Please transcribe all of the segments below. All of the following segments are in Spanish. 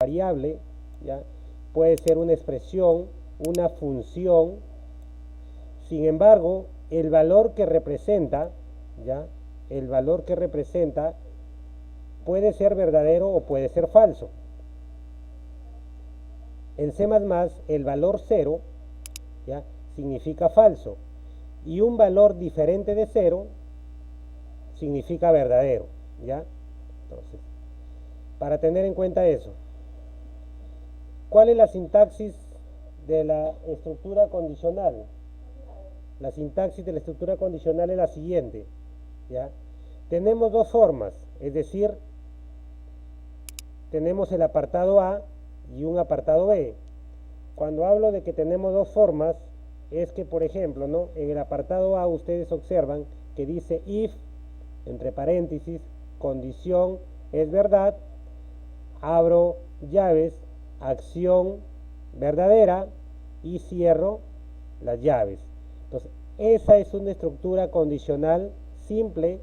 variable, ¿ya? Puede ser una expresión, una función. Sin embargo, el valor que representa, ¿ya? El valor que representa puede ser verdadero o puede ser falso. En C++, el valor 0, ¿ya? Significa falso, y un valor diferente de 0 significa verdadero, ¿ya? Entonces, para tener en cuenta eso, ¿cuál es la sintaxis de la estructura condicional? La sintaxis de la estructura condicional es la siguiente, ¿ya? Tenemos dos formas, es decir, tenemos el apartado A y un apartado B. Cuando hablo de que tenemos dos formas, es que, por ejemplo, ¿no? En el apartado A ustedes observan que dice if, entre paréntesis, condición es verdad, abro llaves, acción verdadera y cierro las llaves. Entonces, esa es una estructura condicional simple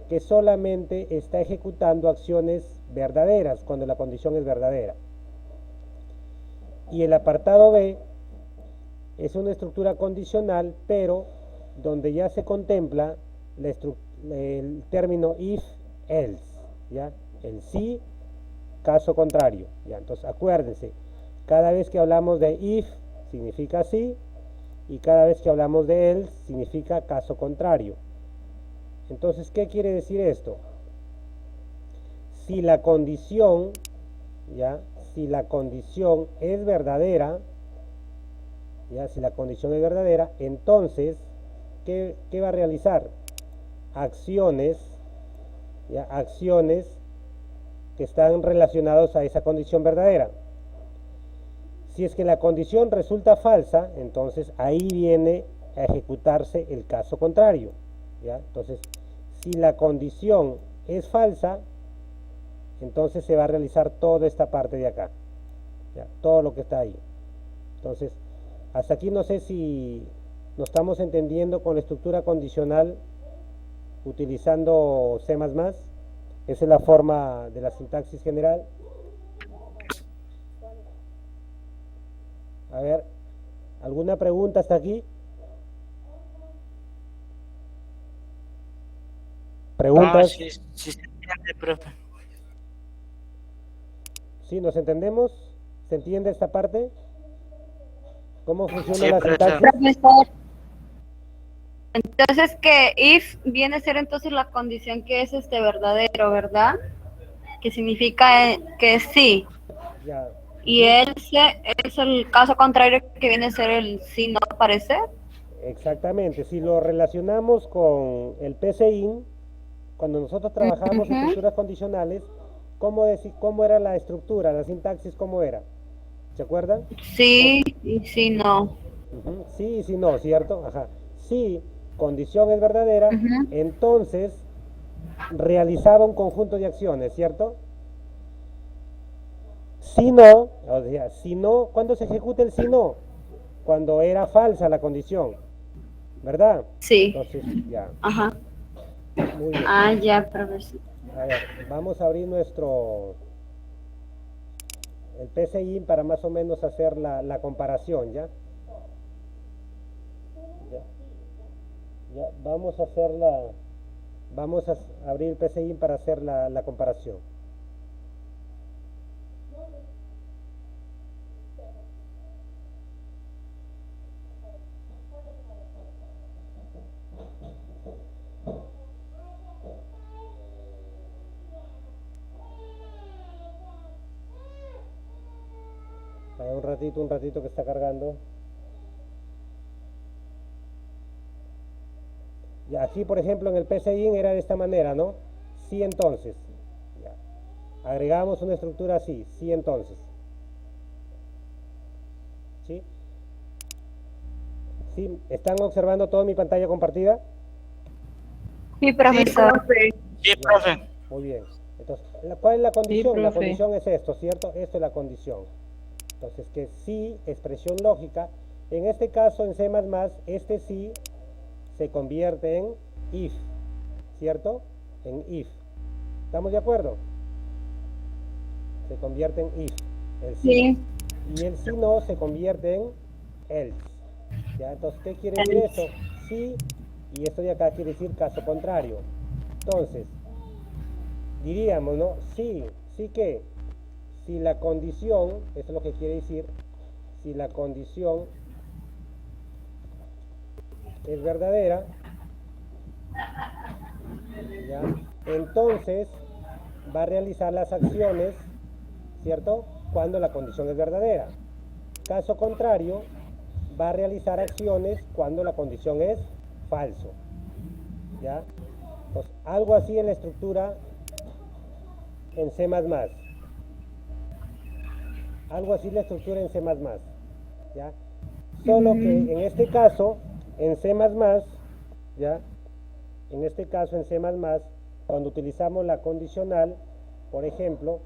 que solamente está ejecutando acciones verdaderas cuando la condición es verdadera. Y el apartado B es una estructura condicional, pero donde ya se contempla el término if, else, ¿ya? El sí, caso contrario, ¿ya? Entonces acuérdense, cada vez que hablamos de if significa sí, y cada vez que hablamos de else significa caso contrario. Entonces, ¿qué quiere decir esto? Si la condición, ¿ya? Si la condición es verdadera, ¿ya? Si la condición es verdadera, entonces, ¿qué va a realizar? Acciones, ¿ya? Acciones que están relacionadas a esa condición verdadera. Si es que la condición resulta falsa, entonces ahí viene a ejecutarse el caso contrario, ¿ya? Entonces, si la condición es falsa, entonces se va a realizar toda esta parte de acá, ¿ya? Todo lo que está ahí. Entonces, hasta aquí no sé si nos estamos entendiendo con la estructura condicional utilizando C++. Esa es la forma de la sintaxis general. A ver, ¿alguna pregunta hasta aquí? ¿Preguntas? Sí, sí se entiende, profe. ¿Sí? ¿Nos entendemos? ¿Se entiende esta parte? ¿Cómo funciona Sí, la profesor. sintaxis? Profesor, entonces que if viene a ser entonces la condición que es verdadero, ¿verdad? Que significa que sí. Ya. Y Ujú. else es el caso contrario que viene a ser el sí no aparecer. Exactamente. Si lo relacionamos con el PCIN, cuando nosotros trabajamos Ujú. estructuras condicionales, ¿cómo era la estructura, la sintaxis, cómo era? ¿Se acuerdan? Sí y sí no. Ujú. Sí y sí no, ¿cierto? Ajá. Si condición es verdadera, Ujú. entonces realizaba un conjunto de acciones, ¿cierto? Si no, o sea, si no, ¿cuándo se ejecuta el si no? Cuando era falsa la condición, ¿verdad? Sí. Entonces, ya, Ajá. muy bien. Ah, ya, profesor. A ver, vamos a abrir el PCI para más o menos hacer la comparación, ¿ya? Ya, ya, vamos a abrir el PCI para hacer la comparación. Un ratito que está cargando. Ya, aquí por ejemplo en el PCI era de esta manera, ¿no? Sí, entonces. Ya. Agregamos una estructura así, sí, entonces. ¿Sí? ¿Sí? ¿Están observando toda mi pantalla compartida? Sí, Sí, profesor. profe. Sí, Ya, profe. muy bien. Entonces, ¿cuál es la Sí, condición? La profe. condición es esto, ¿cierto? Esto es la condición. Entonces, que sí, expresión lógica. En este caso, en C++, este sí se convierte en if, ¿cierto? En if. ¿Estamos de acuerdo? Se convierte en if. el sí. Sí. Y el si no se convierte en else. ¿Ya? Entonces, ¿qué quiere decir Else. eso? Sí, y esto de acá quiere decir caso contrario. Entonces, diríamos, ¿no? Sí, sí que, si la condición, eso es lo que quiere decir, si la condición es verdadera, ¿ya? Entonces va a realizar las acciones, ¿cierto? Cuando la condición es verdadera. Caso contrario, va a realizar acciones cuando la condición es falso, ¿ya? Entonces, algo así en la estructura en C++. Algo así la estructura en C++, ¿ya? Solo que en este caso, en C++, ¿ya? En este caso, en C++, cuando utilizamos la condicional, por ejemplo,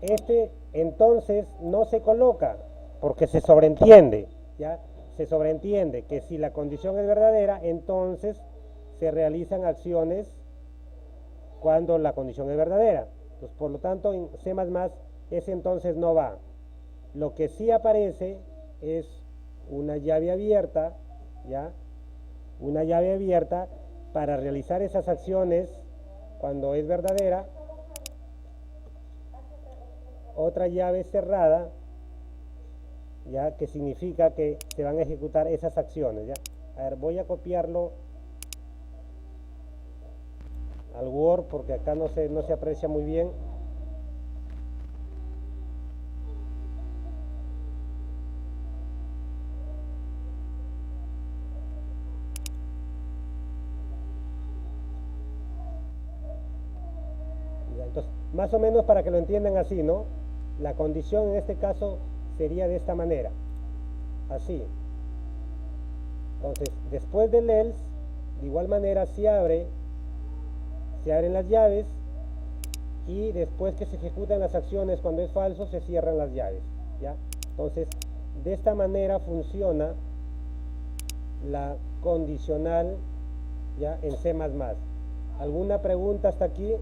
este entonces no se coloca porque se sobreentiende, ¿ya? Se sobreentiende que si la condición es verdadera, entonces se realizan acciones cuando la condición es verdadera. Entonces, por lo tanto, en C++ ese entonces no va. Lo que sí aparece es una llave abierta, ¿ya? Una llave abierta para realizar esas acciones cuando es verdadera, otra llave cerrada, ya, que significa que se van a ejecutar esas acciones, ya. A ver, voy a copiarlo al Word porque acá no se aprecia muy bien. Ya, entonces, más o menos para que lo entiendan así, ¿no? La condición en este caso sería de esta manera, así. Entonces, después del else, de igual manera se abren las llaves y después que se ejecutan las acciones cuando es falso se cierran las llaves, ¿ya? Entonces, de esta manera funciona la condicional, ¿ya? En C++. ¿Alguna pregunta hasta aquí?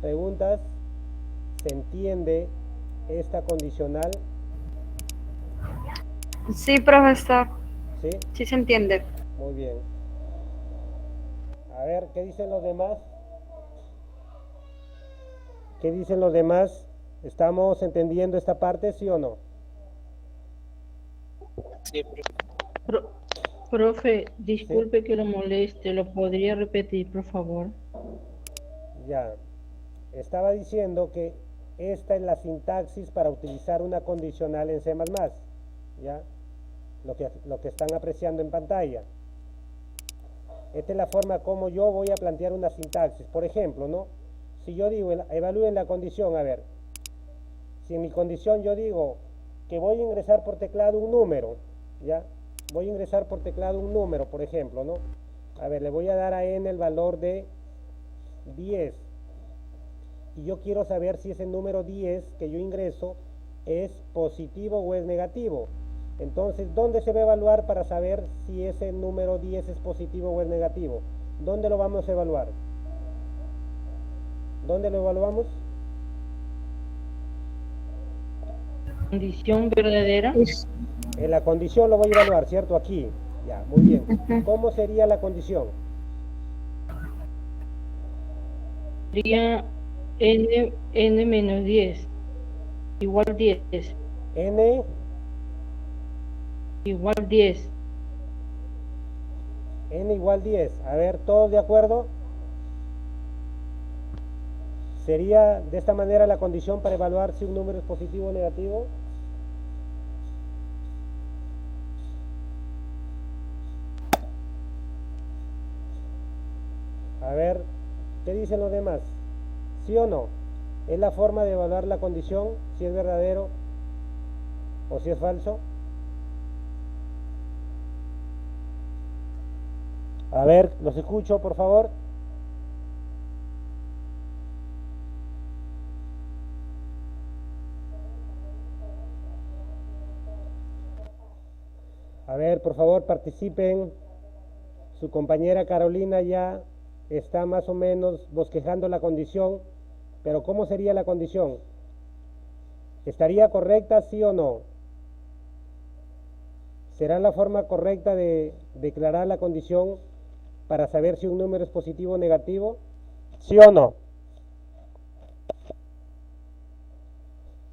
¿Preguntas? ¿Se entiende esta condicional? Sí, profesor. ¿Sí? Sí se entiende. Muy bien. A ver, ¿qué dicen los demás? ¿Qué dicen los demás? ¿Estamos entendiendo esta parte, sí o no? Sí, profe. Profe, ¿Sí? disculpe que lo moleste, ¿lo podría repetir, por favor? Ya. Estaba diciendo que esta es la sintaxis para utilizar una condicional en C++, ¿ya? Lo que están apreciando en pantalla. Esta es la forma como yo voy a plantear una sintaxis. Por ejemplo, ¿no? Si yo digo, evalúen la condición, a ver, si en mi condición yo digo que voy a ingresar por teclado un número, ¿ya? Voy a ingresar por teclado un número, por ejemplo, ¿no? A ver, le voy a dar a n el valor de 10. Y yo quiero saber si ese número 10 que yo ingreso es positivo o es negativo. Entonces, ¿dónde se va a evaluar para saber si ese número 10 es positivo o es negativo? ¿Dónde lo vamos a evaluar? ¿Dónde lo evaluamos? Condición verdadera. En la condición lo voy a evaluar, ¿cierto? Aquí. Ya, muy bien. ¿Cómo sería la condición? Sería n menos 10, igual 10, N, igual 10. n igual 10. A ver, ¿todos de acuerdo? ¿Sería de esta manera la condición para evaluar si un número es positivo o negativo? A ver, ¿qué dicen los demás? ¿Sí o no? ¿Es la forma de evaluar la condición, si es verdadero o si es falso? A ver, los escucho, por favor. A ver, por favor, participen. Su compañera Carolina ya está más o menos bosquejando la condición, pero ¿cómo sería la condición? ¿Estaría correcta, sí o no? ¿Será la forma correcta de declarar la condición para saber si un número es positivo o negativo? ¿Sí o no?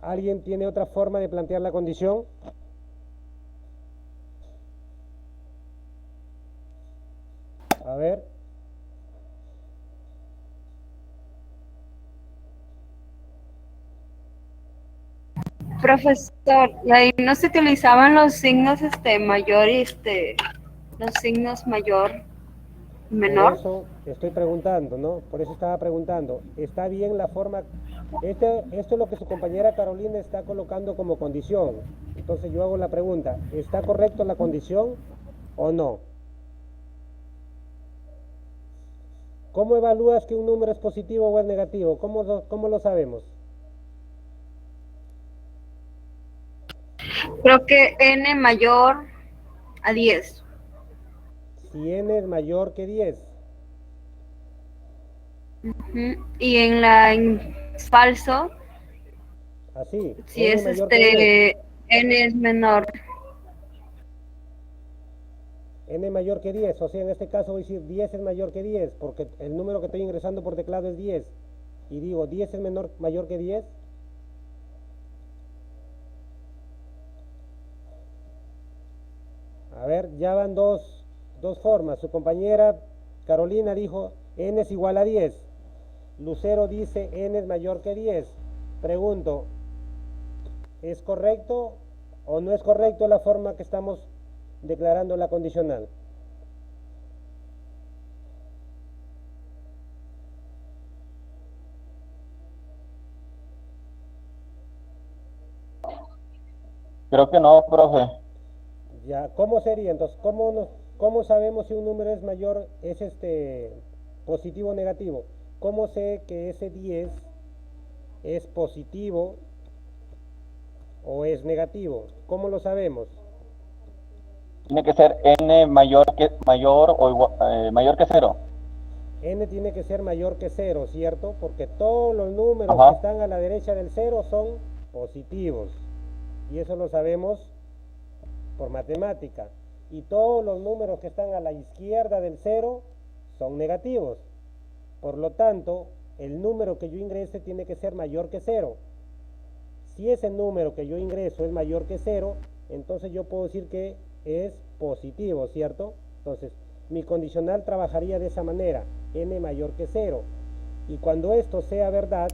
¿Alguien tiene otra forma de plantear la condición? A ver. Profesor, y ahí no se utilizaban los signos mayor y los signos mayor y Por menor. eso estoy preguntando, ¿no? Por eso estaba preguntando. ¿Está bien la forma? Esto es lo que su compañera Carolina está colocando como condición. Entonces yo hago la pregunta, ¿está correcto la condición o no? ¿Cómo evalúas que un número es positivo o es negativo? ¿Cómo lo sabemos? Creo que n mayor a 10. Si n es mayor que 10. Ujú. Y en falso, Así, si n es mayor que 10. n es menor. N mayor que 10, o sea, en este caso voy a decir 10 es mayor que 10, porque el número que estoy ingresando por teclado es 10. Y digo, 10 es mayor que 10. A ver, ya van dos formas. Su compañera Carolina dijo n es igual a 10. Lucero dice n es mayor que 10. Pregunto, ¿es correcto o no es correcto la forma que estamos declarando la condicional? Creo que no, profe. Ya, ¿cómo sería? Entonces, ¿cómo sabemos si un número es mayor, es positivo o negativo? ¿Cómo sé que ese 10 es positivo o es negativo? ¿Cómo lo sabemos? Tiene que ser n mayor o mayor que 0. N tiene que ser mayor que 0, ¿cierto? Porque todos los números Ajá. que están a la derecha del 0 son positivos. Y eso lo sabemos por matemática. Y todos los números que están a la izquierda del 0 son negativos. Por lo tanto, el número que yo ingrese tiene que ser mayor que 0. Si ese número que yo ingreso es mayor que 0, entonces yo puedo decir que es positivo, ¿cierto? Entonces, mi condicional trabajaría de esa manera, n mayor que 0. Y cuando esto sea verdad,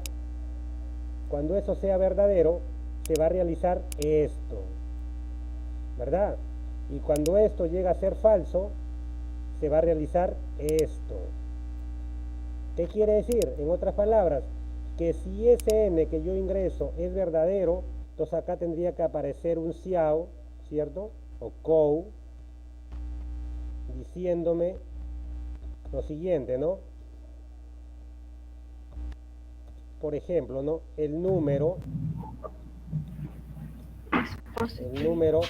cuando eso sea verdadero, se va a realizar esto, ¿verdad? Y cuando esto llega a ser falso, se va a realizar esto. ¿Qué quiere decir? En otras palabras, que si ese n que yo ingreso es verdadero, entonces acá tendría que aparecer un ciao, ¿cierto? O cow, diciéndome lo siguiente, ¿no? Por ejemplo, ¿no? El número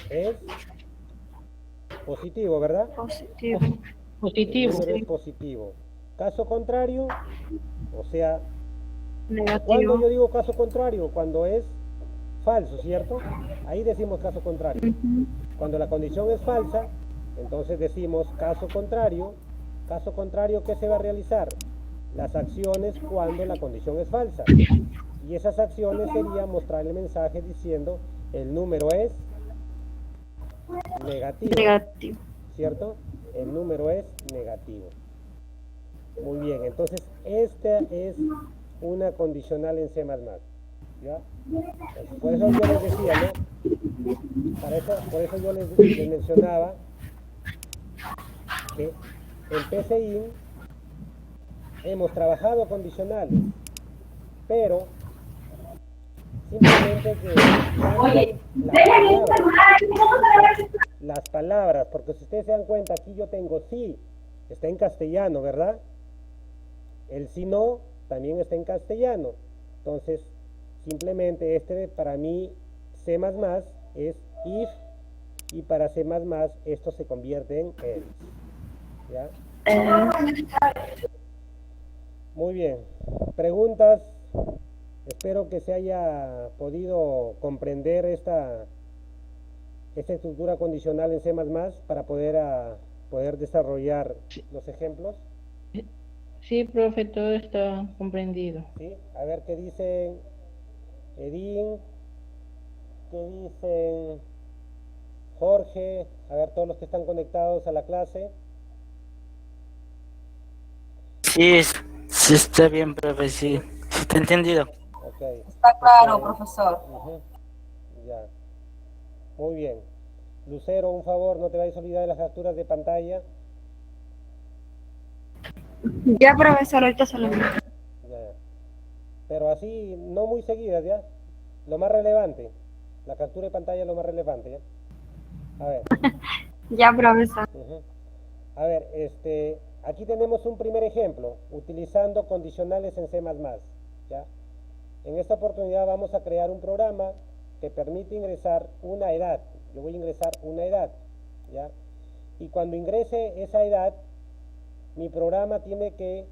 es positivo, ¿verdad? Positivo. El Positivo. número es positivo. Caso contrario, o sea, Negativo. ¿cuándo yo digo caso contrario? Cuando es falso, ¿cierto? Ahí decimos caso contrario. Cuando la condición es falsa, entonces decimos caso contrario. Caso contrario, ¿qué se va a realizar? Las acciones cuando la condición es falsa. Y esas acciones serían mostrar el mensaje diciendo el número es negativo, Negativo. ¿cierto? El número es negativo. Muy bien, entonces esta es una condicional en C++. ¿Ya? Por eso yo les decía, ¿no? Por eso yo les mencionaba que en PCI hemos trabajado condicionales, pero simplemente que cambian las palabras, porque si ustedes se dan cuenta, aquí yo tengo sí, está en castellano, ¿verdad? El si no también está en castellano. Entonces, simplemente para mí C++ es if, y para C++ esto se convierte en else. ¿Ya? Muy bien. ¿Preguntas Espero que se haya podido comprender esta estructura condicional en C++ para poder desarrollar los ejemplos. Sí, profe, todo está comprendido. ¿Sí? A ver qué dicen Edín, qué dicen Jorge, a ver todos los que están conectados a la clase. Sí, sí está bien, profe, sí. Sí te he entendido. Ok. Está claro, profesor. Ujú, ya. Muy bien. Lucero, un favor, no te vayas a olvidar de las capturas de pantalla. Ya, profesor, ahorita se lo envío. Ya. Pero así, no muy seguidas, ¿ya? Lo más relevante. La captura de pantalla es lo más relevante, ¿ya? A ver. Ya, profesor. Ujú. A ver, aquí tenemos un primer ejemplo, utilizando condicionales en C++, ¿ya? En esta oportunidad vamos a crear un programa que permite ingresar una edad. Yo voy a ingresar una edad, ¿ya? Y cuando ingrese esa edad, mi programa tiene que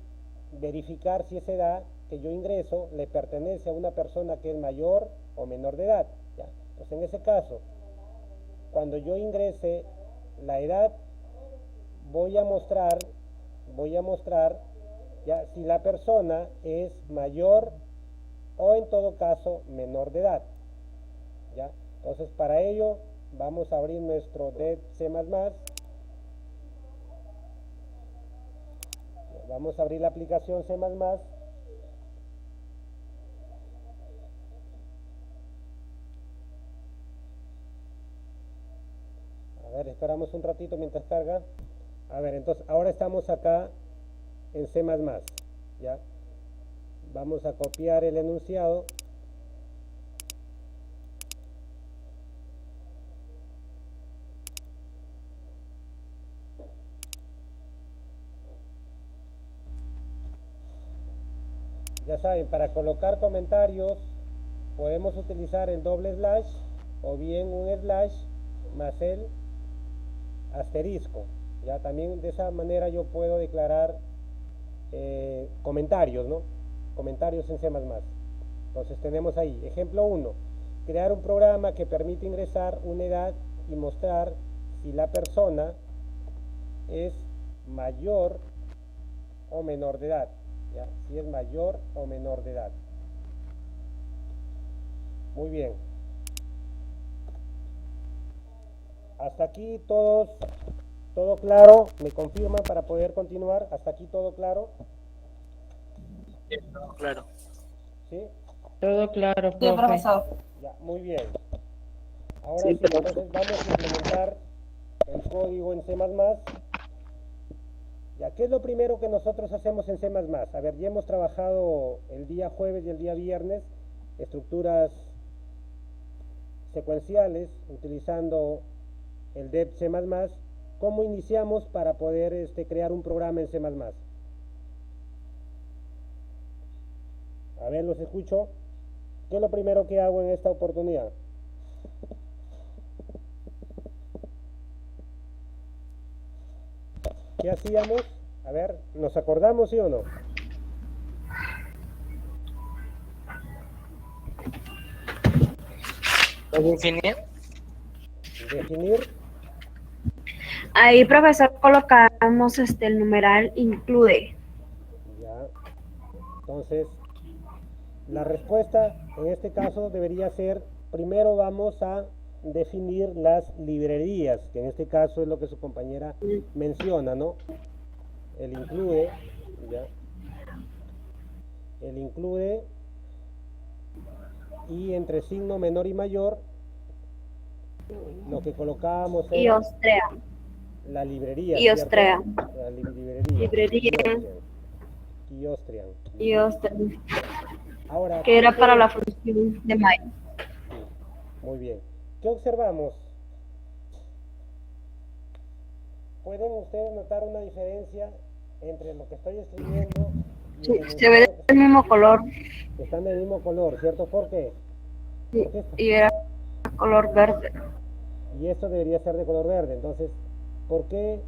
verificar si esa edad que yo ingreso le pertenece a una persona que es mayor o menor de edad, ¿ya? Pues en ese caso, cuando yo ingrese la edad, voy a mostrar ya si la persona es mayor o en todo caso menor de edad, ¿ya? Entonces para ello vamos a abrir nuestro DEV C++, vamos a abrir la aplicación C++, a ver, esperamos un ratito mientras carga. A ver, entonces ahora estamos acá en C++, ¿ya? Vamos a copiar el enunciado. Ya saben, para colocar comentarios podemos utilizar el doble slash o bien un slash más el asterisco. Ya también de esa manera yo puedo declarar comentarios, ¿no? Comentarios en C++. Entonces tenemos ahí, ejemplo 1, crear un programa que permite ingresar una edad y mostrar si la persona es mayor o menor de edad, ¿ya? Si es mayor o menor de edad. Muy bien. Hasta aquí todo claro. ¿Me confirman para poder continuar? Hasta aquí todo claro. Claro. ¿Sí? Todo claro, Sí, profe. profesor. Ya, muy bien. Ahora sí, entonces vamos a implementar el código en C++. Ya, ¿qué es lo primero que nosotros hacemos en C++? A ver, ya hemos trabajado el día jueves y el día viernes estructuras secuenciales utilizando el DEV C++. ¿Cómo iniciamos para poder crear un programa en C++? A ver, los escucho. ¿Qué es lo primero que hago en esta oportunidad? ¿Qué hacíamos? A ver, ¿nos acordamos, sí o no? ¿Lo definir? Definir. Ahí, profesor, colocamos el numeral include. Ya. Entonces, la respuesta en este caso debería ser, primero vamos a definir las librerías, que en este caso es lo que su compañera menciona, ¿no? El include, ya. El include y entre signo menor y mayor lo que colocábamos Y era ostrea. la librería, Y ¿cierto? ostrea. La librería. Librería. Kiostrian. Y ostrea. Ahora, Que era ¿qué para la ustedes- función de mayo. Muy bien. ¿Qué observamos? ¿Pueden ustedes notar una diferencia entre lo que estoy escribiendo y Sí, el se ve enunciado? del mismo color. Están del mismo color, ¿cierto? ¿Por qué? Sí, ¿Por qué está? y era color verde. Y esto debería ser de color verde. Entonces, ¿por qué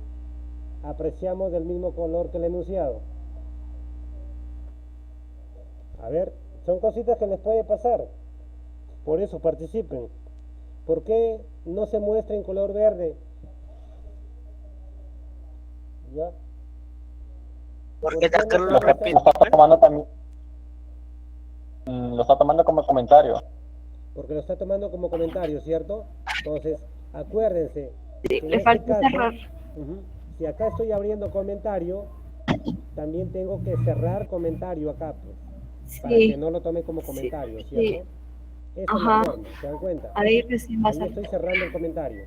apreciamos del mismo color que el enunciado? A ver, Son cositas que les puede pasar. Por eso participen. ¿Por qué no se muestra en color verde? ¿Ya? Porque ¿Por qué no Carlos se lo muestra? repite. Lo está tomando también, lo está tomando como comentario. Porque lo está tomando como comentario, ¿cierto? Entonces, acuérdense Sí, que en le este falta caso, cerrar. si acá estoy abriendo comentario, también tengo que cerrar comentario acá, pues, para que Sí, no lo tome como sí, comentario, sí. ¿cierto? Esa es la Ajá. forma, ¿se dan cuenta? Ahí recién va a Ahí salir. estoy cerrando el comentario.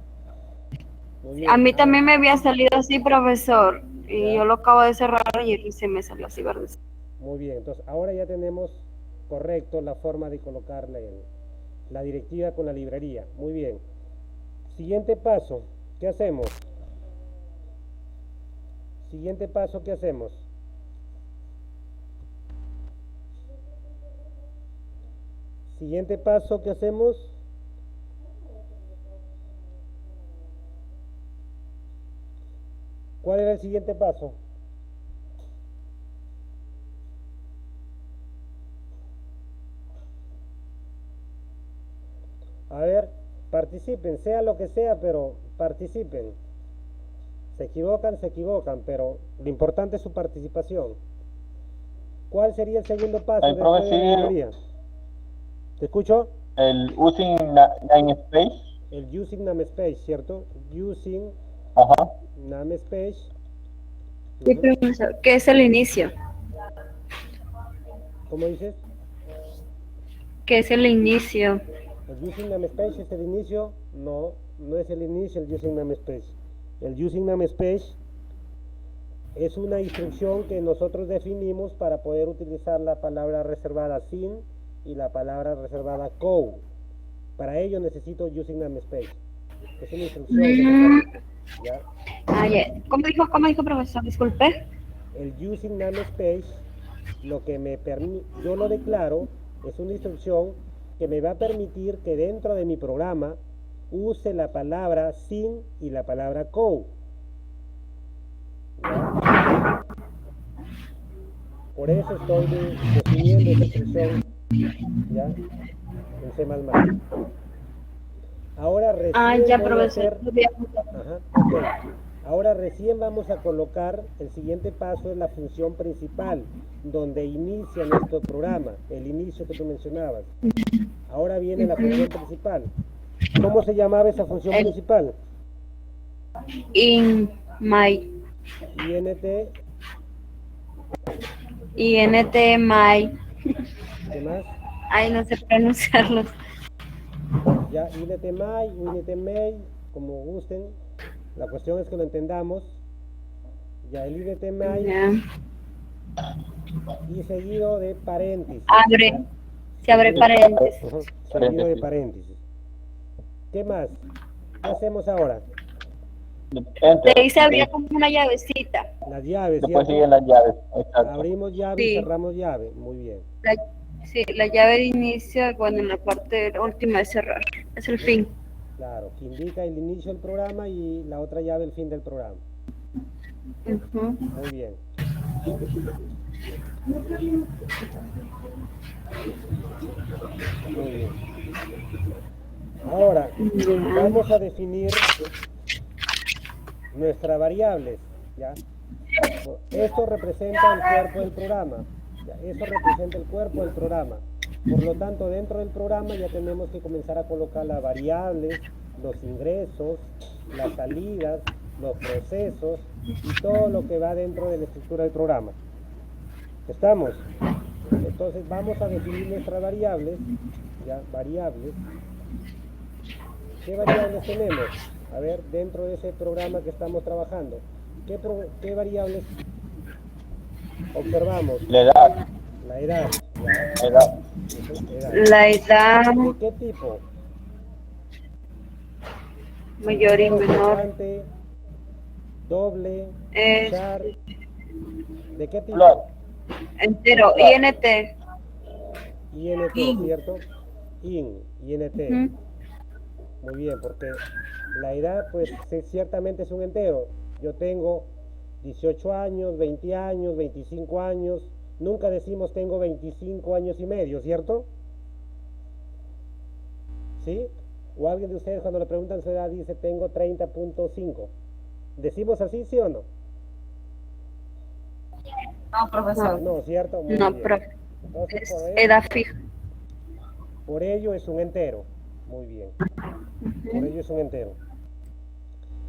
Muy A bien, mí ahora, también me había salido así, profesor, y ya, yo lo acabo de cerrar y recién me salió así, ¿verdad? muy bien. Entonces, ahora ya tenemos correcto la forma de colocar la directiva con la librería. Muy bien. Siguiente paso, ¿qué hacemos? Siguiente paso, ¿qué hacemos? Siguiente paso, ¿qué hacemos? ¿Cuál era el siguiente paso? A ver, participen, sea lo que sea, pero participen. Se equivocan, pero lo importante es su participación. ¿Cuál sería el segundo paso El profe después de la sigue librería? ¿Te escucho? el using namespace. El using namespace, ¿cierto? Using Ajá. namespace. Sí, Ujú. profesor, ¿qué es el inicio? ¿Cómo dices? ¿Qué es el inicio? ¿El using namespace es el inicio? No, no es el inicio el using namespace. El using namespace es una instrucción que nosotros definimos para poder utilizar la palabra reservada sin y la palabra reservada co. Para ello necesito using namespace. Es una instrucción que nosotros, ¿ya? Ah, ya. ¿Cómo dijo, profesor? Disculpe. El using namespace, lo que yo lo declaro, es una instrucción que me va a permitir que dentro de mi programa use la palabra sin y la palabra co. ¿Ya? Por eso estoy definiendo esa instrucción, ¿ya? En C++. Ahora Ah, recién ya, voy a profesor. hacer, ajá, ok. Ahora recién vamos a colocar, el siguiente paso es la función principal, donde inicia nuestro programa, el inicio que tú mencionabas. Ahora viene la función principal. ¿Cómo se llamaba esa función El principal? in my int, my. ¿qué más? Ay, no sé pronunciarlos. Ya, int_my, int_mail, como gusten. La cuestión es que lo entendamos. Ya, el int_my Ya. y seguido de paréntesis. Abre. ¿Ya? Se abre Seguido- paréntesis. Ujú, seguido de paréntesis. ¿Qué más? ¿Qué hacemos ahora? Enter. De ahí se abría como una llavecita. Las llaves, Después ¿cierto? siguen las llaves. Exacto. Abrimos llave y Sí. cerramos llave. Muy bien. Sí, la llave de inicio, bueno, en la parte última de cerrar. Es el fin. Claro, que indica el inicio del programa y la otra llave el fin del programa. Ujú. Muy bien. Muy bien. Ahora, vamos a definir nuestras variables, ¿ya? Esto representa el cuerpo del programa, ¿ya? Eso representa el cuerpo del programa. Por lo tanto, dentro del programa ya tenemos que comenzar a colocar las variables, los ingresos, las salidas, los procesos y todo lo que va dentro de la estructura del programa. ¿Estamos? Entonces vamos a definir nuestras variables, ¿ya? Variables. ¿Qué variables tenemos? A ver, dentro de ese programa que estamos trabajando, ¿qué variables observamos? La edad. La edad. La edad. Edad. La edad ¿De qué tipo? mayor y Entero, menor constante, doble, es char. ¿De qué tipo? Float. entero. INT. INT, ¿cierto? INT. Ujú. Muy bien, porque la edad, pues ciertamente es un entero. Yo tengo 18 años, 20 años, 25 años, nunca decimos tengo 25 años y medio, ¿cierto? ¿Sí? O alguien de ustedes cuando le preguntan su edad dice tengo 30.5. ¿Decimos así, sí o no? No, profesor. No, ¿cierto? Muy No, bien. profe. Entonces, Es edad fija. por ello es un entero. Muy bien. Por ello es un entero.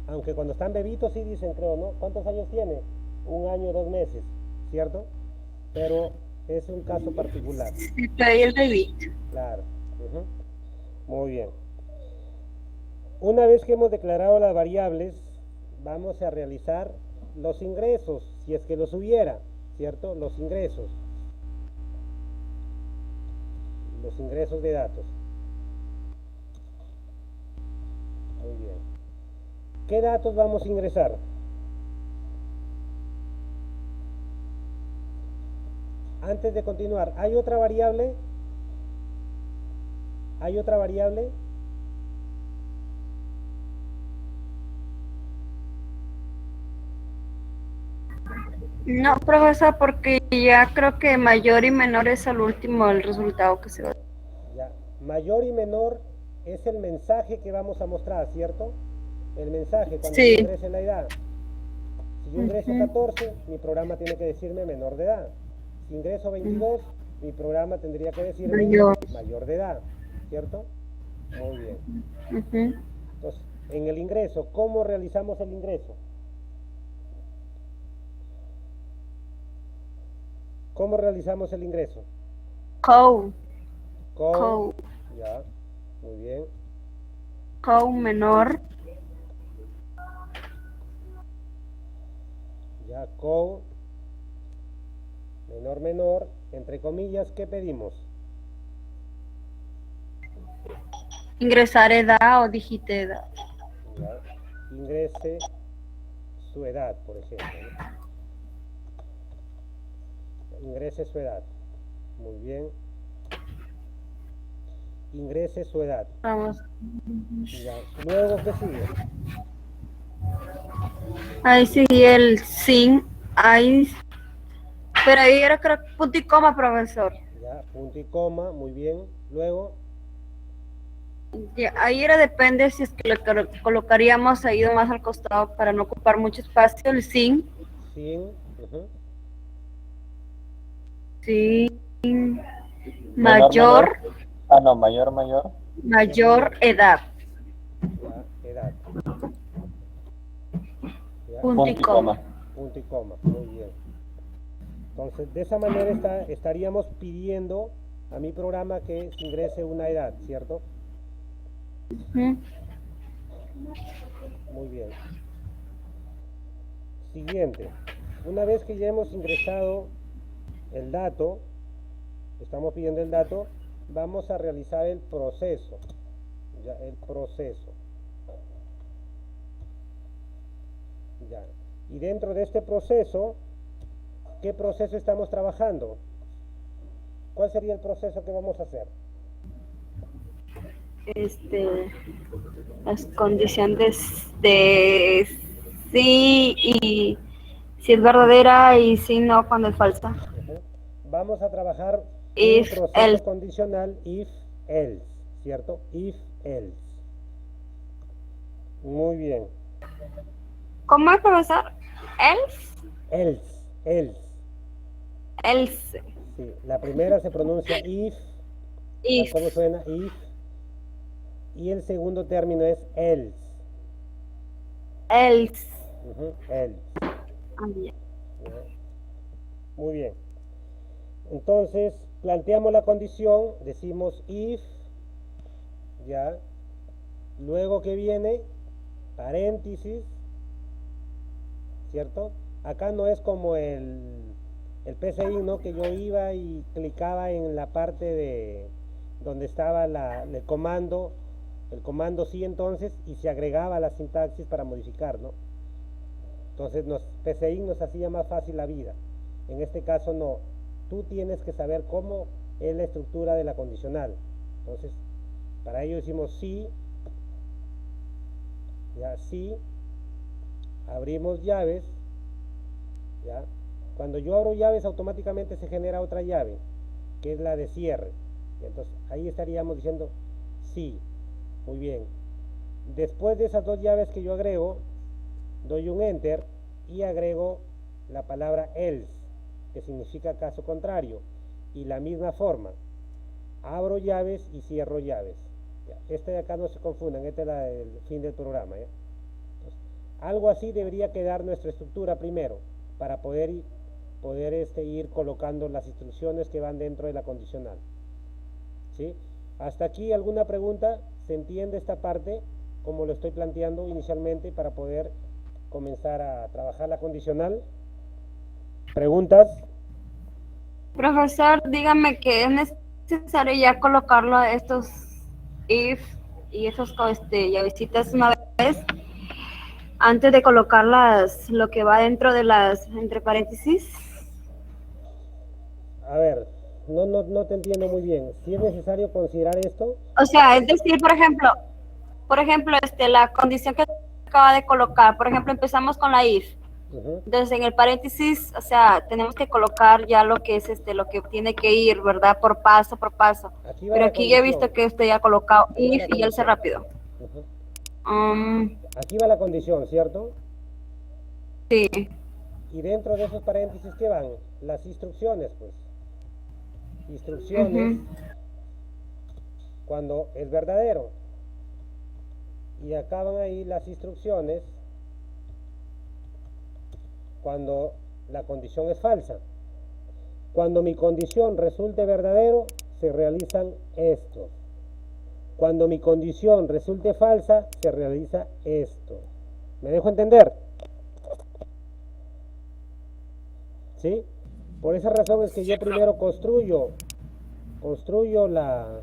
Aunque cuando están bebitos sí dicen, creo, ¿no? ¿Cuántos años tiene? 1 año, 2 meses, ¿cierto? Pero es un caso particular. Sí, trae el bebito. Claro. Ujú. Muy bien. Una vez que hemos declarado las variables, vamos a realizar los ingresos, si es que los hubiera, ¿cierto? Los ingresos de datos. Muy bien. ¿Qué datos vamos a ingresar? Antes de continuar, ¿hay otra variable? ¿Hay otra variable? No, profesor, porque ya creo que mayor y menor es al último el resultado que se va. Ya. Mayor y menor es el mensaje que vamos a mostrar, ¿cierto? El mensaje cuando yo Sí. ingrese la edad. Si yo ingreso 14, mi programa tiene que decirme menor de edad. Si ingreso 22, mi programa tendría que decirme mayor de edad, ¿cierto? Muy bien. Ujú. Entonces, en el ingreso, ¿cómo realizamos el ingreso? ¿Cómo realizamos el ingreso? Cow, Con, ya, muy bien. cow menor, Ya, con, menor, entre comillas, ¿qué pedimos? ingresar edad o digite edad. Ya, ingrese su edad, por ejemplo, ¿no? Ingrese su edad. Muy bien. Ingrese su edad. Vamos. Ya. Luego, ¿qué sigue? Ahí sigue el sin, ahí, pero ahí era creo punto y coma, profesor. Ya, punto y coma, muy bien. Luego, Ya, ahí era depende si es que lo colocaríamos ahí más al costado para no ocupar mucho espacio, el sin, sin, ujú, sin, mayor, No, mayor. mayor edad, ya, edad. Ya, punto y coma. punto y coma, muy bien. Entonces, de esa manera estaríamos pidiendo a mi programa que se ingrese una edad, ¿cierto? Ujú. Muy bien. Siguiente. Una vez que ya hemos ingresado el dato, estamos pidiendo el dato, vamos a realizar el proceso. Ya, el proceso. Ya. Y dentro de este proceso, ¿qué proceso estamos trabajando? ¿Cuál sería el proceso que vamos a hacer? Las condiciones de sí y si es verdadera y si no cuando es falsa. Ujú. Vamos a trabajar un If, proceso else. condicional if, else, ¿cierto? If, else. Muy bien. ¿Cómo es, profesor? Else, else. Else. Sí, la primera se pronuncia if, If. ¿cómo suena? If. Y el segundo término es else. Else. Ujú, else. Ah, ya. Ya. Muy bien. Entonces, planteamos la condición, decimos if, ya. Luego que viene, paréntesis, ¿cierto? Acá no es como el PCI, ¿no? Que yo iba y clicaba en la parte de donde estaba el comando sí entonces, y se agregaba la sintaxis para modificar, ¿no? Entonces PCI nos hacía más fácil la vida. En este caso no, tú tienes que saber cómo es la estructura de la condicional. Entonces, para ello decimos sí, ya sí, abrimos llaves, ya, Cuando yo abro llaves, automáticamente se genera otra llave, que es la de cierre. Entonces, ahí estaríamos diciendo sí. Muy bien. Después de esas dos llaves que yo agrego, doy un enter y agrego la palabra else, que significa caso contrario. Y la misma forma, abro llaves y cierro llaves. Este de acá no se confundan, este es el fin del programa. Entonces, algo así debería quedar nuestra estructura primero, para poder ir colocando las instrucciones que van dentro de la condicional. ¿Sí? Hasta aquí, ¿alguna pregunta? ¿Se entiende esta parte como lo estoy planteando inicialmente para poder comenzar a trabajar la condicional? ¿Preguntas? Profesor, dígame que es necesario ya colocarlo a estos if y esos llavecitas una vez antes de colocarlas lo que va dentro de las entre paréntesis. A ver, no te entiendo muy bien. ¿Si es necesario considerar esto? O sea, es decir, por ejemplo, la condición que acaba de colocar, por ejemplo, empezamos con la if. Entonces, en el paréntesis, o sea, tenemos que colocar ya lo que es lo que tiene que ir, ¿verdad? Por paso. Pero aquí ya he visto que usted ya ha colocado if y else rápido. Aquí va la condición, ¿cierto? Sí. Y dentro de esos paréntesis, ¿qué van? Las instrucciones, pues. Instrucciones cuando es verdadero. Y acá van ahí las instrucciones cuando la condición es falsa. Cuando mi condición resulte verdadero, se realizan estos. Cuando mi condición resulte falsa, se realiza esto. ¿Me dejo entender? ¿Sí? Por esa razón es que yo primero construyo la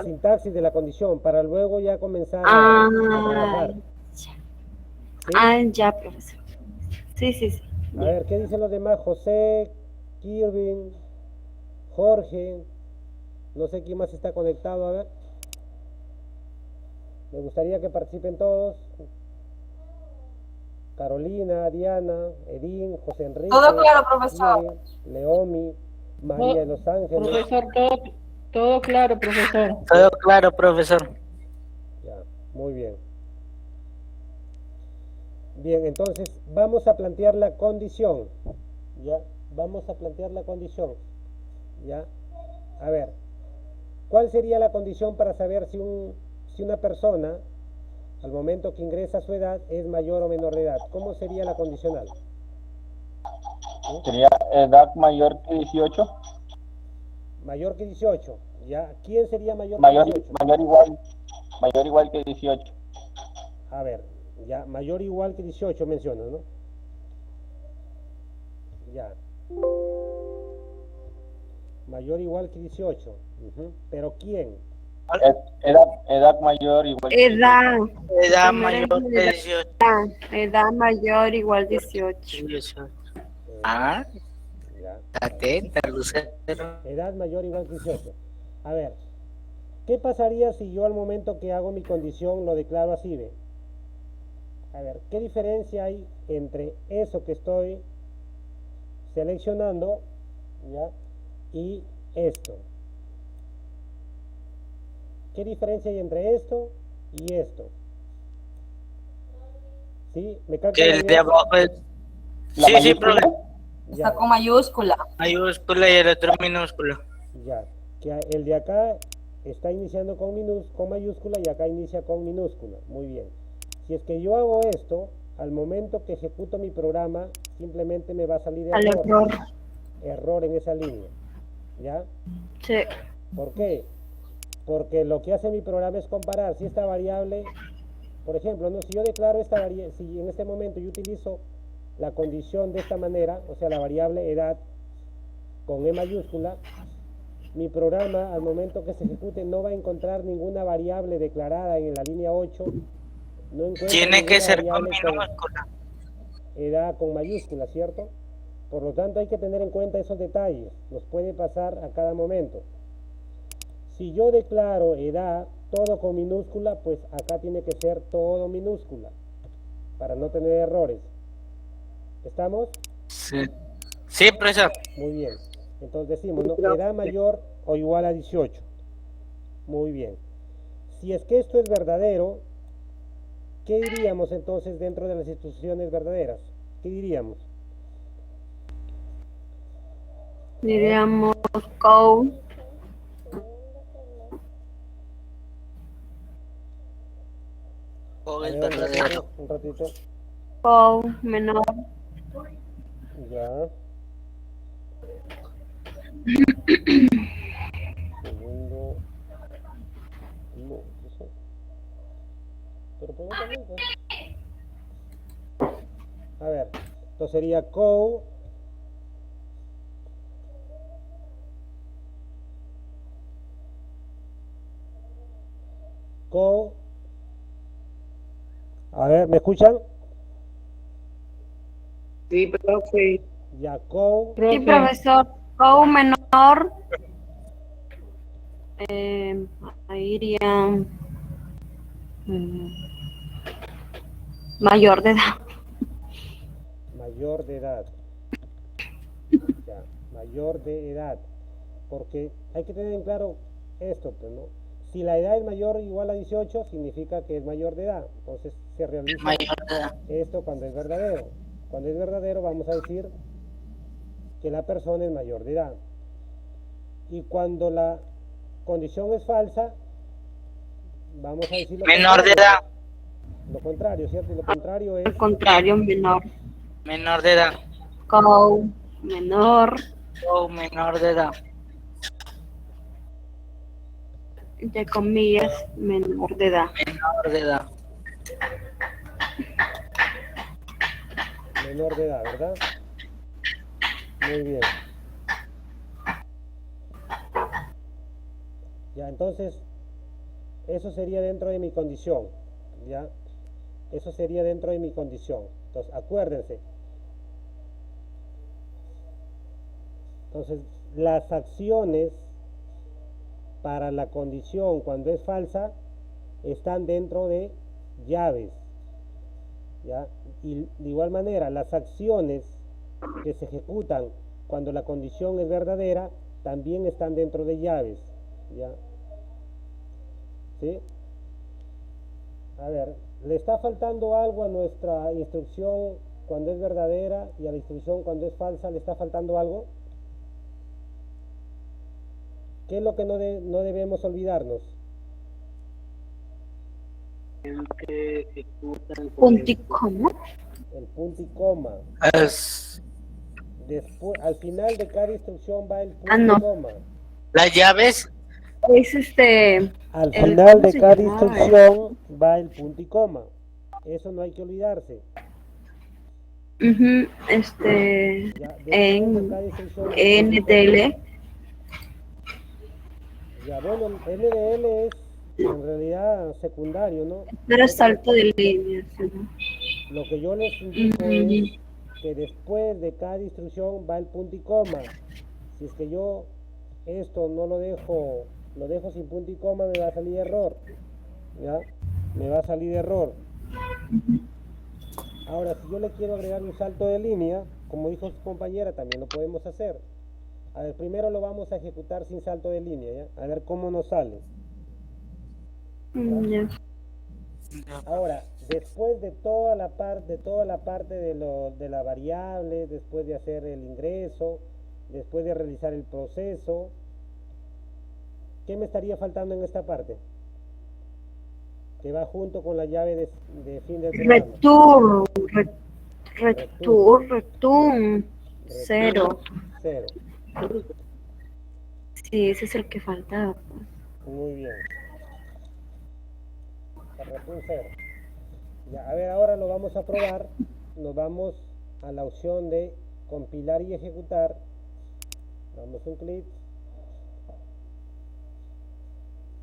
sintaxis de la condición para luego ya comenzar a trabajar. ¿Sí? Ya, profesor. Sí. A ver, ¿qué dicen los demás? José, Kirvin, Jorge, no sé quién más está conectado, a ver. Me gustaría que participen todos. Carolina, Diana, Edín, José Enrique. Todo claro, profesor. Kirvin, Leomi, María de Los Ángeles. Profesor, todo claro, profesor. Todo claro, profesor. Ya, muy bien. Bien, entonces vamos a plantear la condición. Ya, vamos a plantear la condición. Ya, a ver, ¿cuál sería la condición para saber si una persona, al momento que ingresa su edad, es mayor o menor de edad? ¿Cómo sería la condicional? ¿Sí? Sería edad mayor que 18. Mayor que 18. ¿Ya? ¿Quién sería mayor Mayor, que 18? mayor igual que 18. A ver, ya, mayor o igual que 18 mencionas, ¿no? Ya. Mayor o igual que 18. ¿Pero quién? Edad mayor igual que 18. Edad mayor que 18. Edad mayor igual 18. 18. Ah, Ya. atenta, Lucero. Edad mayor o igual que 18. A ver, ¿qué pasaría si yo al momento que hago mi condición lo declaro así, ve? A ver, ¿qué diferencia hay entre eso que estoy seleccionando, ¿ya? Y esto? ¿Qué diferencia hay entre esto y esto? ¿Sí? ¿Me captan Que la el de idea? abajo es. La Sí, mayúscula. profe. Ya, Está con mayúscula. Mayúscula y el otro minúscula. ya. Que el de acá está iniciando con mayúscula y acá inicia con minúscula. Muy bien. Si es que yo hago esto, al momento que ejecuto mi programa, simplemente me va a salir Al error. error en esa línea. ¿Ya? Sí. ¿Por qué? Porque lo que hace mi programa es comparar si esta variable, por ejemplo, ¿no? Si yo declaro esta variable, si en este momento yo utilizo la condición de esta manera, o sea, la variable edad con E mayúscula, mi programa al momento que se ejecute no va a encontrar ninguna variable declarada en la línea 8, no encuentra Tiene que ninguna ser con variable minúscula. edad con mayúscula, ¿cierto? Por lo tanto hay que tener en cuenta esos detalles, nos puede pasar a cada momento. Si yo declaro edad todo con minúscula, pues acá tiene que ser todo minúscula, para no tener errores. ¿Estamos? Sí. Sí, profesor. Muy bien. Entonces decimos, ¿no? Edad mayor o igual a 18. Muy bien. Si es que esto es verdadero, ¿qué diríamos entonces dentro de las instituciones verdaderas? ¿Qué diríamos? Diríamos go, O A es ver, verdadero. un ratito. go menor, Ya. Segundo. No, eso. Pero ¿por qué también? A ver, esto sería co. Co. A ver, ¿me escuchan? Sí, profe. Ya, co. sí, Profe, profesor, go menor, ahí iría mm, mayor de edad. Mayor de edad. Ya, mayor de edad. Porque hay que tener en claro esto, pues, ¿no? Si la edad es mayor o igual a 18, significa que es mayor de edad. Entonces se realiza Mayor de edad. esto cuando es verdadero. Cuando es verdadero vamos a decir que la persona es mayor de edad. Y cuando la condición es falsa, vamos a decir lo Menor de contrario. edad. Lo contrario, ¿cierto? Y lo contrario es Al contrario, menor, Menor de edad. go menor, O menor de edad. entre comillas, menor de edad. Menor de edad. menor de edad, ¿verdad? Muy bien. Ya, entonces, eso sería dentro de mi condición, ¿ya? Eso sería dentro de mi condición. Entonces, acuérdense. Entonces, las acciones para la condición cuando es falsa están dentro de llaves, ¿ya? Y de igual manera, las acciones que se ejecutan cuando la condición es verdadera también están dentro de llaves, ¿ya? ¿Sí? A ver, ¿le está faltando algo a nuestra instrucción cuando es verdadera y a la instrucción cuando es falsa? ¿Le está faltando algo? ¿Qué es lo que no debemos olvidarnos? Punto y coma. El punto y coma. Es Después, al final de cada instrucción va el punto Ah, no. y coma. las llaves. Es Al el- final ¿cómo de se cada llamaba? instrucción va el punto y coma. Eso no hay que olvidarse. Ujú, Ya, después de en cada instrucción va el punto y coma. NDL, Ya, bueno, el NDL es en realidad secundario, ¿no? pero salto de líneas, ¿no? Lo que yo les indico es Ujú. que después de cada instrucción va el punto y coma. Si es que yo esto no lo dejo sin punto y coma, me va a salir error. ¿Ya? Me va a salir error. Ahora, si yo le quiero agregar un salto de línea, como dijo su compañera, también lo podemos hacer. A ver, primero lo vamos a ejecutar sin salto de línea, ¿ya? A ver cómo nos sale. Ya. Ahora, después de toda la parte de la variable, después de hacer el ingreso, después de realizar el proceso, ¿qué me estaría faltando en esta parte? Que va junto con la llave de fin del programa. Return, cero. Cero. Sí, ese es el que faltaba. Muy bien. Return cero. Ya, a ver, ahora lo vamos a probar. Nos vamos a la opción de compilar y ejecutar. Damos un clic.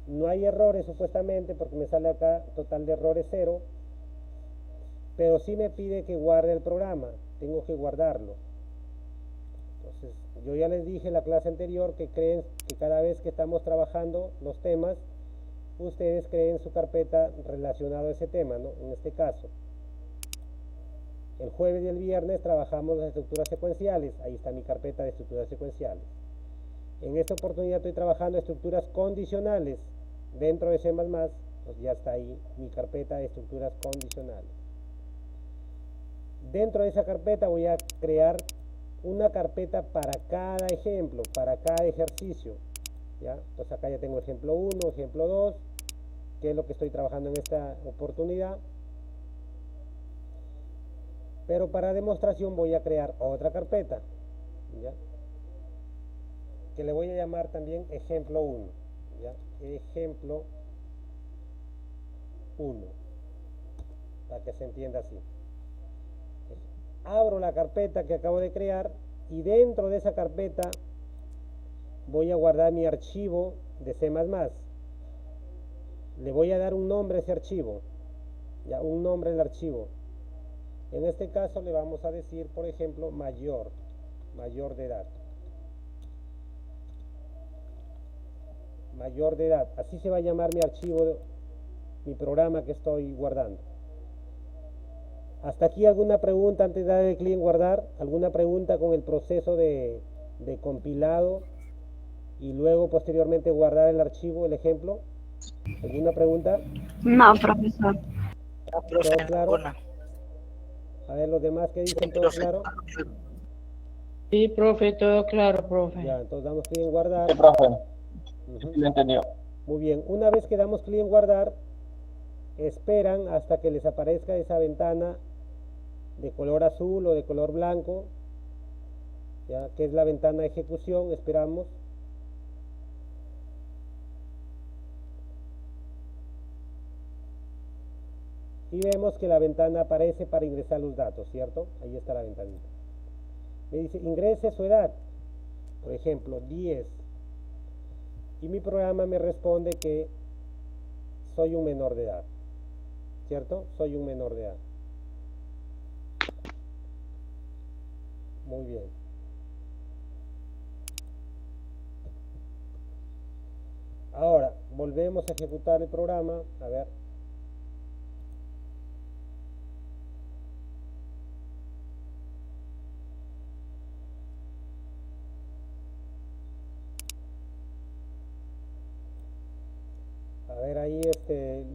No hay errores supuestamente porque me sale acá total de errores 0, pero sí me pide que guarde el programa, tengo que guardarlo. Entonces, yo ya les dije en la clase anterior que creen que cada vez que estamos trabajando los temas, ustedes creen su carpeta relacionada a ese tema, ¿no? En este caso. El jueves y el viernes trabajamos las estructuras secuenciales. Ahí está mi carpeta de estructuras secuenciales. En esta oportunidad estoy trabajando estructuras condicionales. Dentro de C++, pues ya está ahí mi carpeta de estructuras condicionales. Dentro de esa carpeta voy a crear una carpeta para cada ejemplo, para cada ejercicio. ¿Ya? Entonces acá ya tengo ejemplo 1, ejemplo 2, que es lo que estoy trabajando en esta oportunidad. Pero para demostración voy a crear otra carpeta, ¿ya? Que le voy a llamar también ejemplo 1, ¿ya? Ejemplo 1, para que se entienda así. Abro la carpeta que acabo de crear y dentro de esa carpeta voy a guardar mi archivo de C++. Le voy a dar un nombre a ese archivo, ya, un nombre al archivo. En este caso le vamos a decir, por ejemplo, mayor de edad. Mayor de edad. Así se va a llamar mi archivo, mi programa que estoy guardando. ¿Hasta aquí alguna pregunta antes de darle clic en guardar? ¿Alguna pregunta con el proceso de compilado y luego posteriormente guardar el archivo, el ejemplo? ¿Alguna pregunta? No, profesor. No, profe, ¿Todo claro? ninguna. A ver, los demás que Sí, dicen, ¿todo profe. claro? Sí, profe, todo claro, profe. Ya, entonces damos clic en guardar. Sí, profe. Ujú. Sí, lo entendió. Muy bien, una vez que damos clic en guardar, esperan hasta que les aparezca esa ventana de color azul o de color blanco, ya, que es la ventana de ejecución. Esperamos. Y vemos que la ventana aparece para ingresar los datos, ¿cierto? Ahí está la ventanita. Me dice, ingrese su edad, por ejemplo, 10. Y mi programa me responde que soy un menor de edad, ¿cierto? Soy un menor de edad. Muy bien. Ahora, volvemos a ejecutar el programa. A ver. A ver ahí,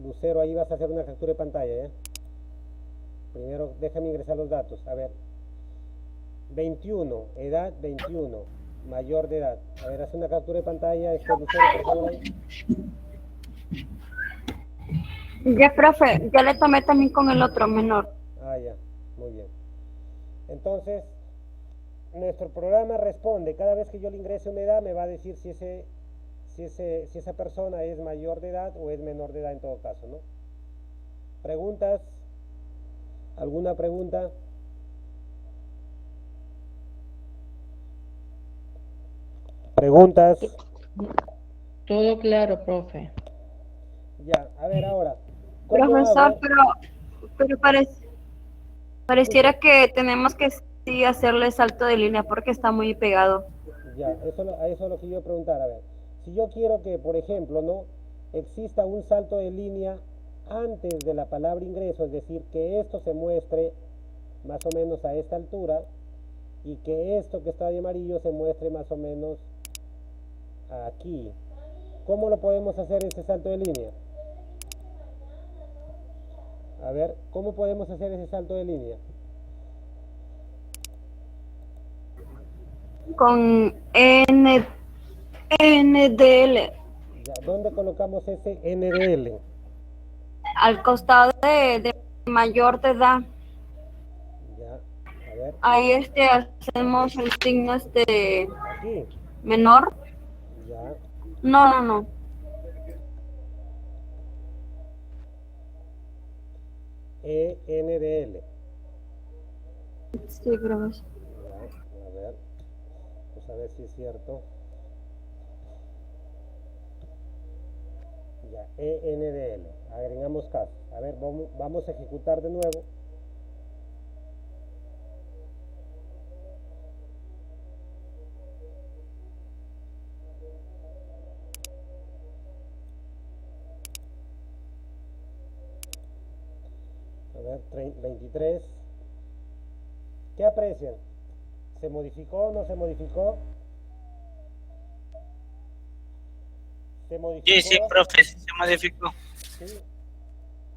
Lucero, ahí vas a hacer una captura de pantalla, ¿eh? Primero, déjame ingresar los datos. A ver. 21, edad 21, mayor de edad. A ver, haz una captura de pantalla, Lucero, por favor. Ahí. Ya, profe, ya le tomé también con el otro menor. Ah, ya, muy bien. Entonces, nuestro programa responde, cada vez que yo le ingrese una edad, me va a decir si esa persona es mayor de edad o es menor de edad en todo caso, ¿no? ¿Preguntas? ¿Alguna pregunta? ¿Preguntas? Todo claro, profe. Ya, a ver ahora. ¿Cómo Profesor, hago? pero pareciera que tenemos que sí hacerle salto de línea porque está muy pegado. Ya, a eso es lo que yo preguntar, a ver. Si yo quiero que, por ejemplo, ¿no? Exista un salto de línea antes de la palabra ingreso, es decir, que esto se muestre más o menos a esta altura y que esto que está de amarillo se muestre más o menos aquí. ¿Cómo lo podemos hacer ese salto de línea? A ver, ¿cómo podemos hacer ese salto de línea? Con NDL Ya, ¿dónde colocamos ese NDL? al costado de mayor de edad. Ya, a ver, Ahí hacemos el signo aquí, menor. ya, No. ENDL. Sí, profesor. Ya, a ver, pues a ver si es cierto. Ya, ENDL. Agregamos caso. A ver, vamos a ejecutar de nuevo. A ver, 23. ¿Qué aprecian? ¿Se modificó o no se modificó? ¿Se modificó? Sí, sí, profe, se modificó. Sí.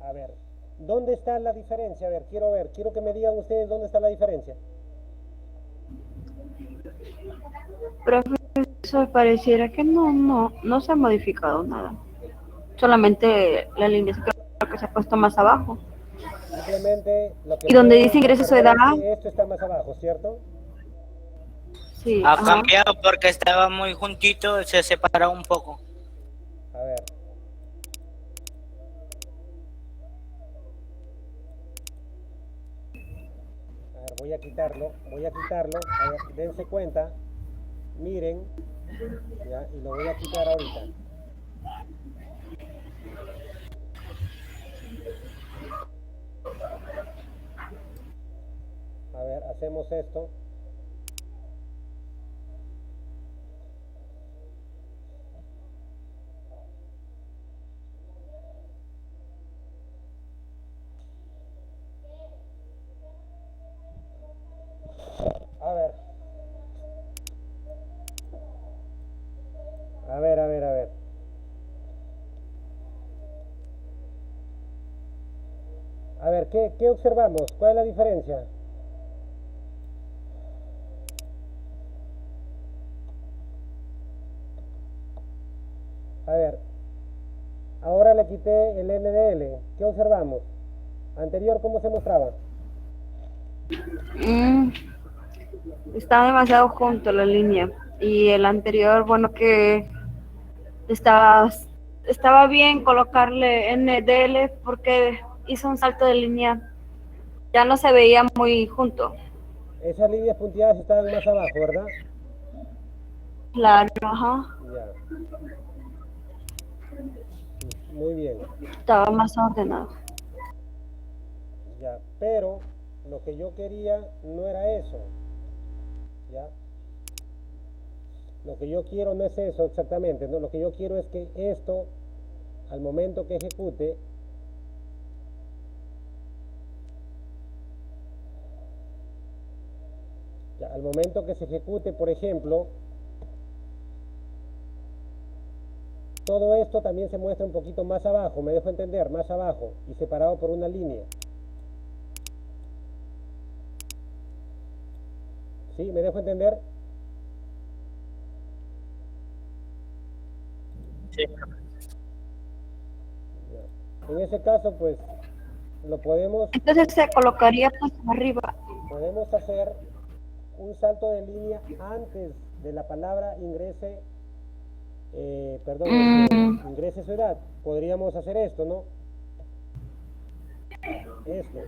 A ver, ¿dónde está la diferencia? A ver, quiero que me digan ustedes dónde está la diferencia. Profesor, pareciera que no se ha modificado nada. Solamente la línea creo que se ha puesto más abajo. Simplemente lo que Y donde puedo dice ingresos o observar edad, es que esto está más abajo, ¿cierto? sí, Ha ajá. cambiado porque estaba muy juntito, se separó un poco. A ver. A ver, voy a quitarlo. A ver, dense cuenta. Miren. Ya, y lo voy a quitar ahorita. A ver, hacemos esto. A ver. A ver. A ver, ¿qué observamos? ¿Cuál es la diferencia? A ver, ahora le quité el NDL. ¿Qué observamos? Anterior, ¿cómo se mostraba? Mm, está demasiado junto la línea. Y el anterior, bueno, que estaba, estaba bien colocarle NDL porque hizo un salto de línea. Ya no se veía muy junto. Esas líneas punteadas estaban más abajo, ¿verdad? Claro, ajá. Ya. Muy bien. Estaba más ordenado. Ya. Pero lo que yo quería no era eso. ¿Ya? Lo que yo quiero no es eso exactamente, ¿no? Lo que yo quiero es que esto, al momento que ejecute, ya, al momento que se ejecute, por ejemplo, todo esto también se muestra un poquito más abajo, me dejo entender, más abajo y separado por una línea. ¿Sí? ¿Me dejo entender? Sí. Ya. En ese caso, pues, lo Entonces se colocaría pues arriba. podemos hacer un salto de línea antes de la palabra ingrese, ingrese su edad. Podríamos hacer esto, ¿no? Esto,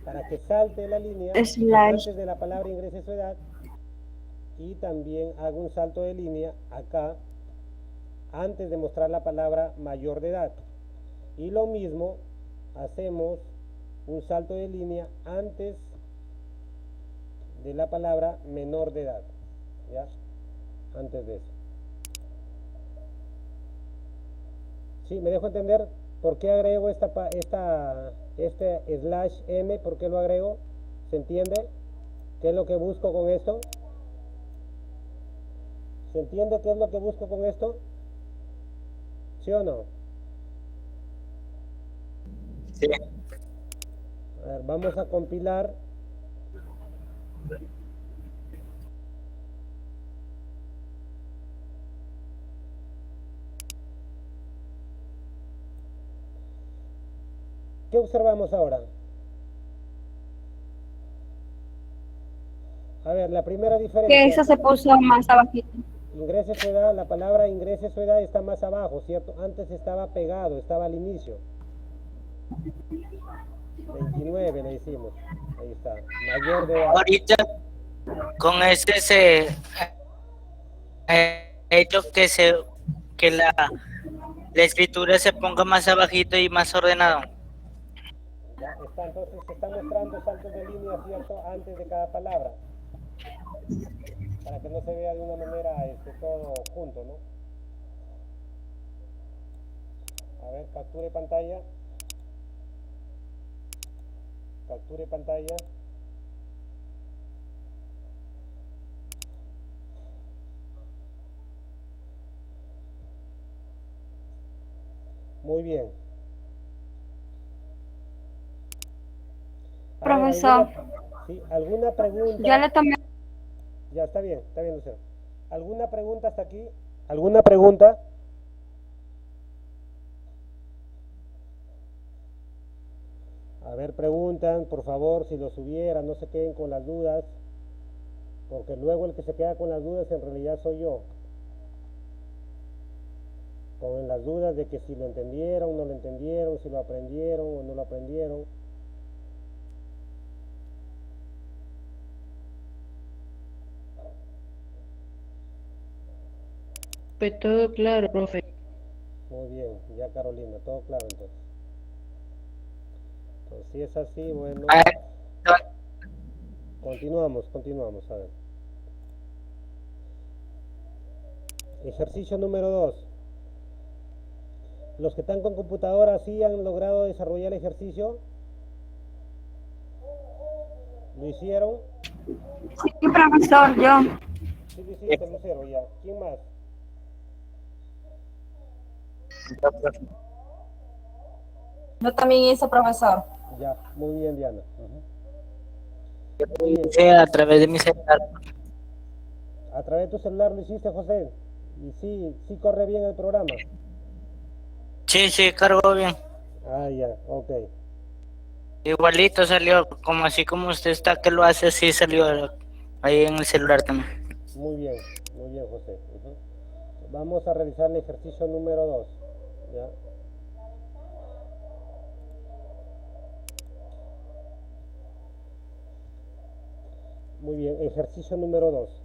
para que salte la línea Slash. antes de la palabra ingrese su edad y también hago un salto de línea acá antes de mostrar la palabra mayor de edad. Y lo mismo hacemos un salto de línea antes de la palabra menor de edad. ¿Ya? Antes de eso. ¿Sí? ¿Me dejo entender por qué agrego este slash n? ¿Por qué lo agrego? ¿Se entiende? ¿Qué es lo que busco con esto? ¿Se entiende qué es lo que busco con esto? ¿Sí o no? Sí. A ver, vamos a compilar. ¿Qué observamos ahora? A ver, la primera Que diferencia. esa se puso más abajito. Ingrese su edad, la palabra ingrese su edad está más abajo, ¿cierto? Antes estaba pegado, estaba al inicio. 29 le hicimos. Ahí está. Mayor de edad. Ahorita con ese se hecho que la escritura se ponga más abajito y más ordenado. Ya está, entonces se están mostrando saltos de línea, ¿cierto? Antes de cada palabra. Para que no se vea de una manera todo junto, ¿no? A ver, capture pantalla. Capture pantalla. Muy bien. A ver, Profesor, ¿sí? ¿Alguna pregunta? yo le tomé. Ya, está bien, Lucero. ¿Alguna pregunta hasta aquí? ¿Alguna pregunta? A ver, preguntan, por favor, si los hubiera, no se queden con las dudas, porque luego el que se queda con las dudas en realidad soy yo. Con las dudas de que si lo entendieron, no lo entendieron, si lo aprendieron o no lo aprendieron. Pues todo claro, profe. Muy bien, ya Carolina, todo claro entonces. Pues si es así, bueno, A ver, continuamos, a ver. Ejercicio número 2. Los que están con computadora, ¿sí han logrado desarrollar el ejercicio? ¿Lo hicieron? Sí, profesor, yo. Sí, lo hiciste, Lucero, ya. ¿Quién más? Yo también hice, profesor. Ya, muy bien, Diana. Ujú. yo Muy lo bien. hice a través de mi celular. A través de tu celular lo hiciste, José. Y sí corre bien el programa. Sí, cargó bien. Ah, ya, ok. Igualito salió, como así como usted está que lo hace, sí salió ahí en el celular también. Muy bien, José. Ujú. Vamos a realizar el ejercicio número 2. ¿Ya? Muy bien, ejercicio número 2.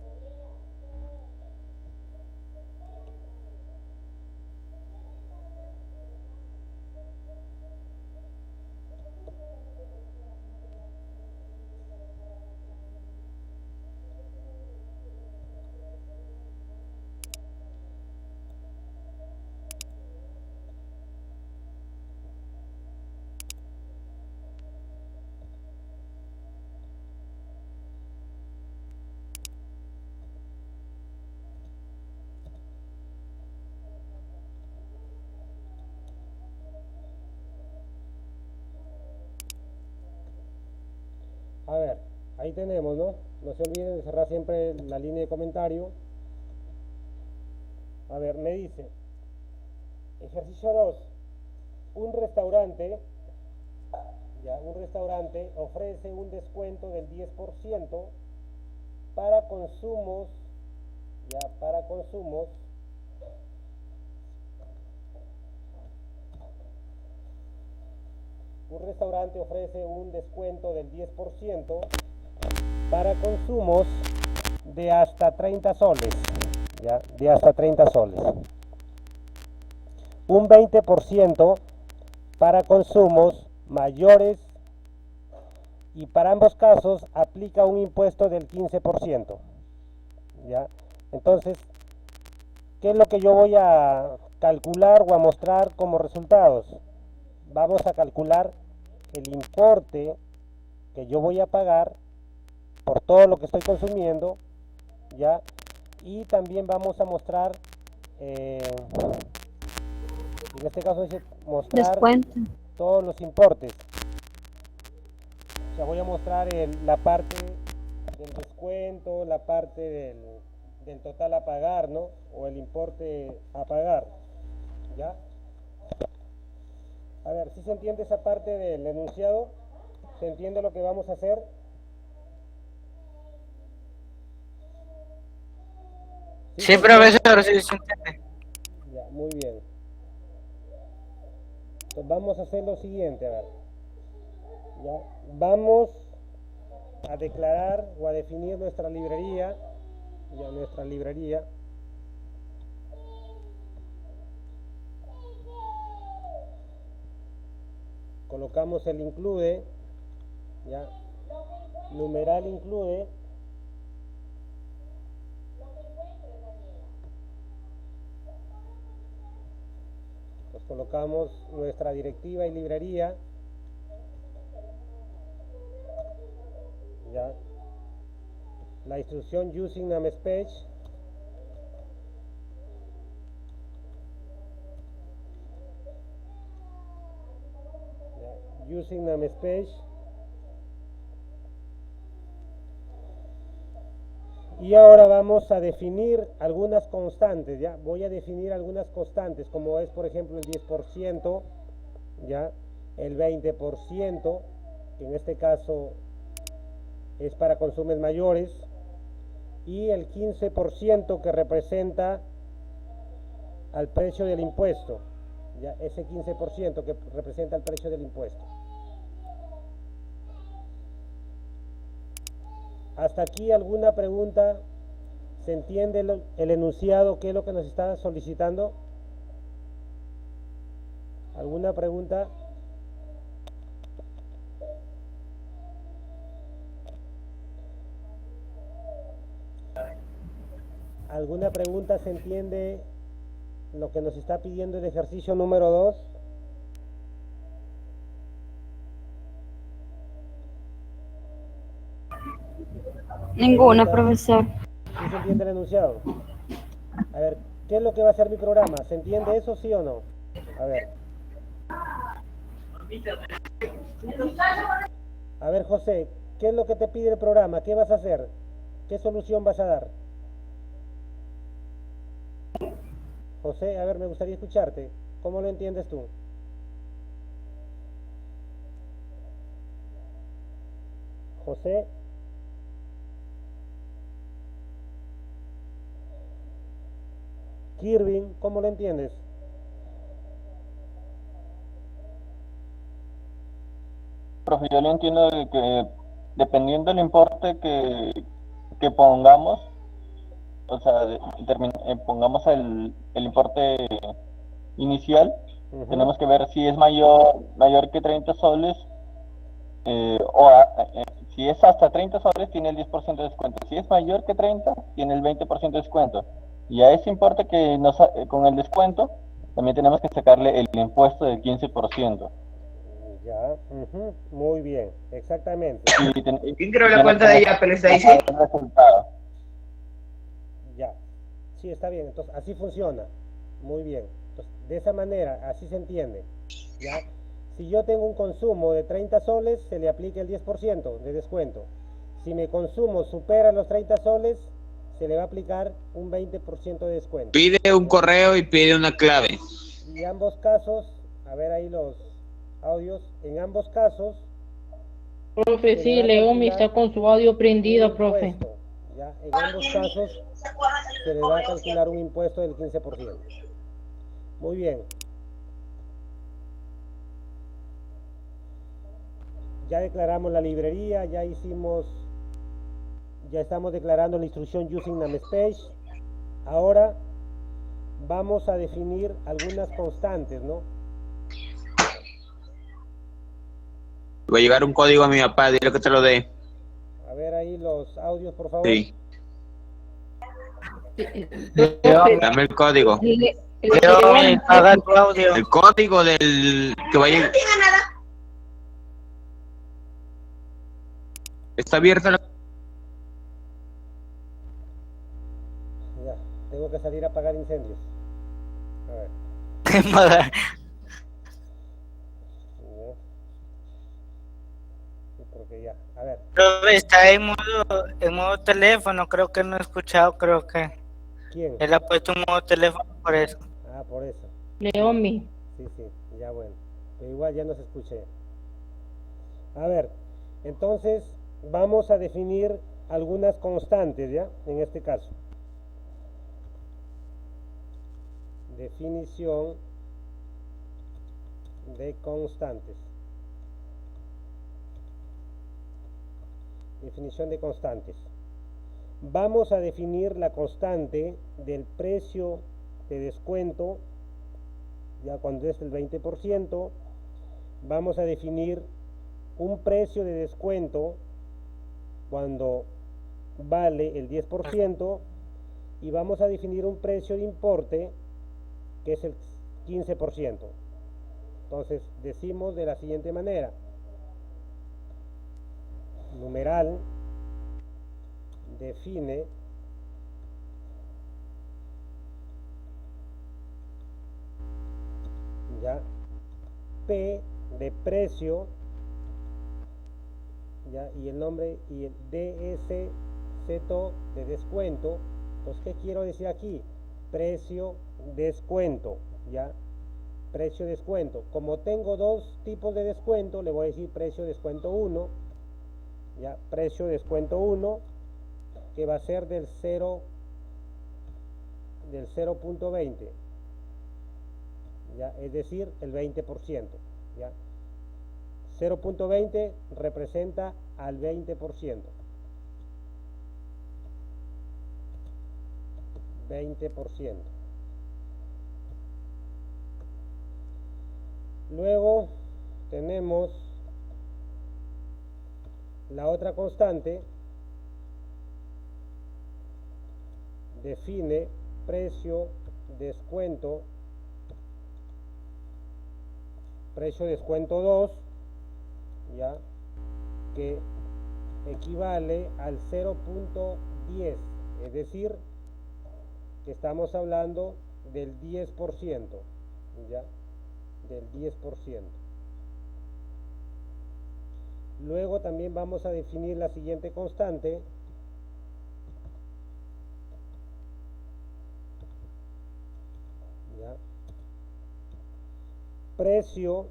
A ver, ahí tenemos, ¿no? No se olviden de cerrar siempre la línea de comentario. A ver, me dice, ejercicio 2. Un restaurante ofrece un descuento del 10% para consumos, un restaurante ofrece un descuento del 10% para consumos de hasta 30 soles, ¿ya? De hasta 30 soles. Un 20% para consumos mayores y para ambos casos aplica un impuesto del 15%, ¿ya? Entonces, ¿qué es lo que yo voy a calcular o a mostrar como resultados? Vamos a calcular el importe que yo voy a pagar por todo lo que estoy consumiendo, ¿ya? Y también vamos a mostrar, en este caso dice mostrar Descuento. todos los importes. O sea, voy a mostrar la parte del descuento, la parte del total a pagar, ¿no? O el importe a pagar, ¿ya? A ver, si se entiende esa parte del enunciado, ¿se entiende lo que vamos a hacer? Sí, profesor, sí, se entiende. Ya, muy bien. Entonces vamos a hacer lo siguiente, a ver. Ya, vamos a declarar o a definir nuestra librería. Ya, nuestra librería. Colocamos el include, ya, numeral include. Pues colocamos nuestra directiva y librería, ya, la instrucción using namespace, using namespace. Y ahora vamos a definir algunas constantes, ¿ya? Voy a definir algunas constantes, como es, por ejemplo, el 10%, ¿ya? El 20%, que en este caso es para consumos mayores, y el 15% que representa al precio del impuesto, ¿ya? Ese 15% que representa el precio del impuesto. ¿Hasta aquí alguna pregunta? ¿Se entiende el enunciado? ¿Qué es lo que nos está solicitando? ¿Alguna pregunta? ¿Alguna pregunta? ¿Se entiende lo que nos está pidiendo el ejercicio número 2? Ninguna, profesor. ¿Sí se entiende el enunciado? A ver, ¿qué es lo que va a hacer mi programa? ¿Se entiende eso, sí o no? A ver. A ver, José, ¿qué es lo que te pide el programa? ¿Qué vas a hacer? ¿Qué solución vas a dar? José, a ver, me gustaría escucharte. ¿Cómo lo entiendes tú? José. Kirvin, ¿cómo lo entiendes? Profe, yo lo entiendo de que dependiendo del importe que pongamos, o sea, pongamos el importe inicial, tenemos que ver si es mayor que 30 soles, si es hasta 30 soles tiene el 10% de descuento, si es mayor que 30 tiene el 20% de descuento, y a ese importe con el descuento también tenemos que sacarle el impuesto del 15%. Ya, muy bien, exactamente. ¿Quién creó la cuenta de Apple? ¿Está ahí? Ya, sí, está bien, entonces así funciona. Muy bien. Entonces, de esa manera, así se entiende. ¿Ya? Si yo tengo un consumo de 30 soles, se le aplica el 10% de descuento. Si mi consumo supera los 30 soles, se le va a aplicar un 20% de descuento. Pide un correo y pide una clave. Y ambos casos, a ver ahí los audios, en ambos casos... Profe, sí, Leomi está con su audio prendido, profe. ¿Ya? En ambos casos se le va a calcular un impuesto del 15%. Muy bien. Ya declaramos la librería, ya estamos declarando la instrucción using namespace. Ahora vamos a definir algunas constantes, ¿no? Va a llegar un código a mi papá, dile que te lo dé. A ver ahí los audios, por favor. Sí. Profe, Dame el código. Leomi, paga tu audio. El código del que vaya. Está abierta la... Ya, tengo que salir a apagar incendios. A ver. Ya. Sí, porque ya, a ver. Profe, está en modo teléfono, creo que no he escuchado, creo que ¿Quién? él ha puesto un modo teléfono por eso. Ah, por eso. Leomi. Sí, ya bueno. Pero igual ya no se escuché. A ver, entonces vamos a definir algunas constantes, ¿ya? En este caso. Definición de constantes. Definición de constantes. Vamos a definir la constante del precio de descuento, ya cuando es el 20%. Vamos a definir un precio de descuento cuando vale el 10%, y vamos a definir un precio de importe que es el 15%. Entonces decimos de la siguiente manera: numeral define ya P de precio ¿ya? Y el nombre y el DSZ de descuento. Pues, ¿qué quiero decir aquí? Precio descuento, ¿ya? Precio descuento. Como tengo dos tipos de descuento, le voy a decir precio descuento 1, ¿ya? Precio descuento 1, que va a ser del 0.20, ¿ya? Es decir, el 20%, ¿ya? 0.20 representa al 20%. 20%. Luego tenemos la otra constante, define precio descuento 2, ¿ya? Que equivale al 0.10, es decir, que estamos hablando del 10%, ¿ya? Del 10%. Luego también vamos a definir la siguiente constante, ¿ya? Precio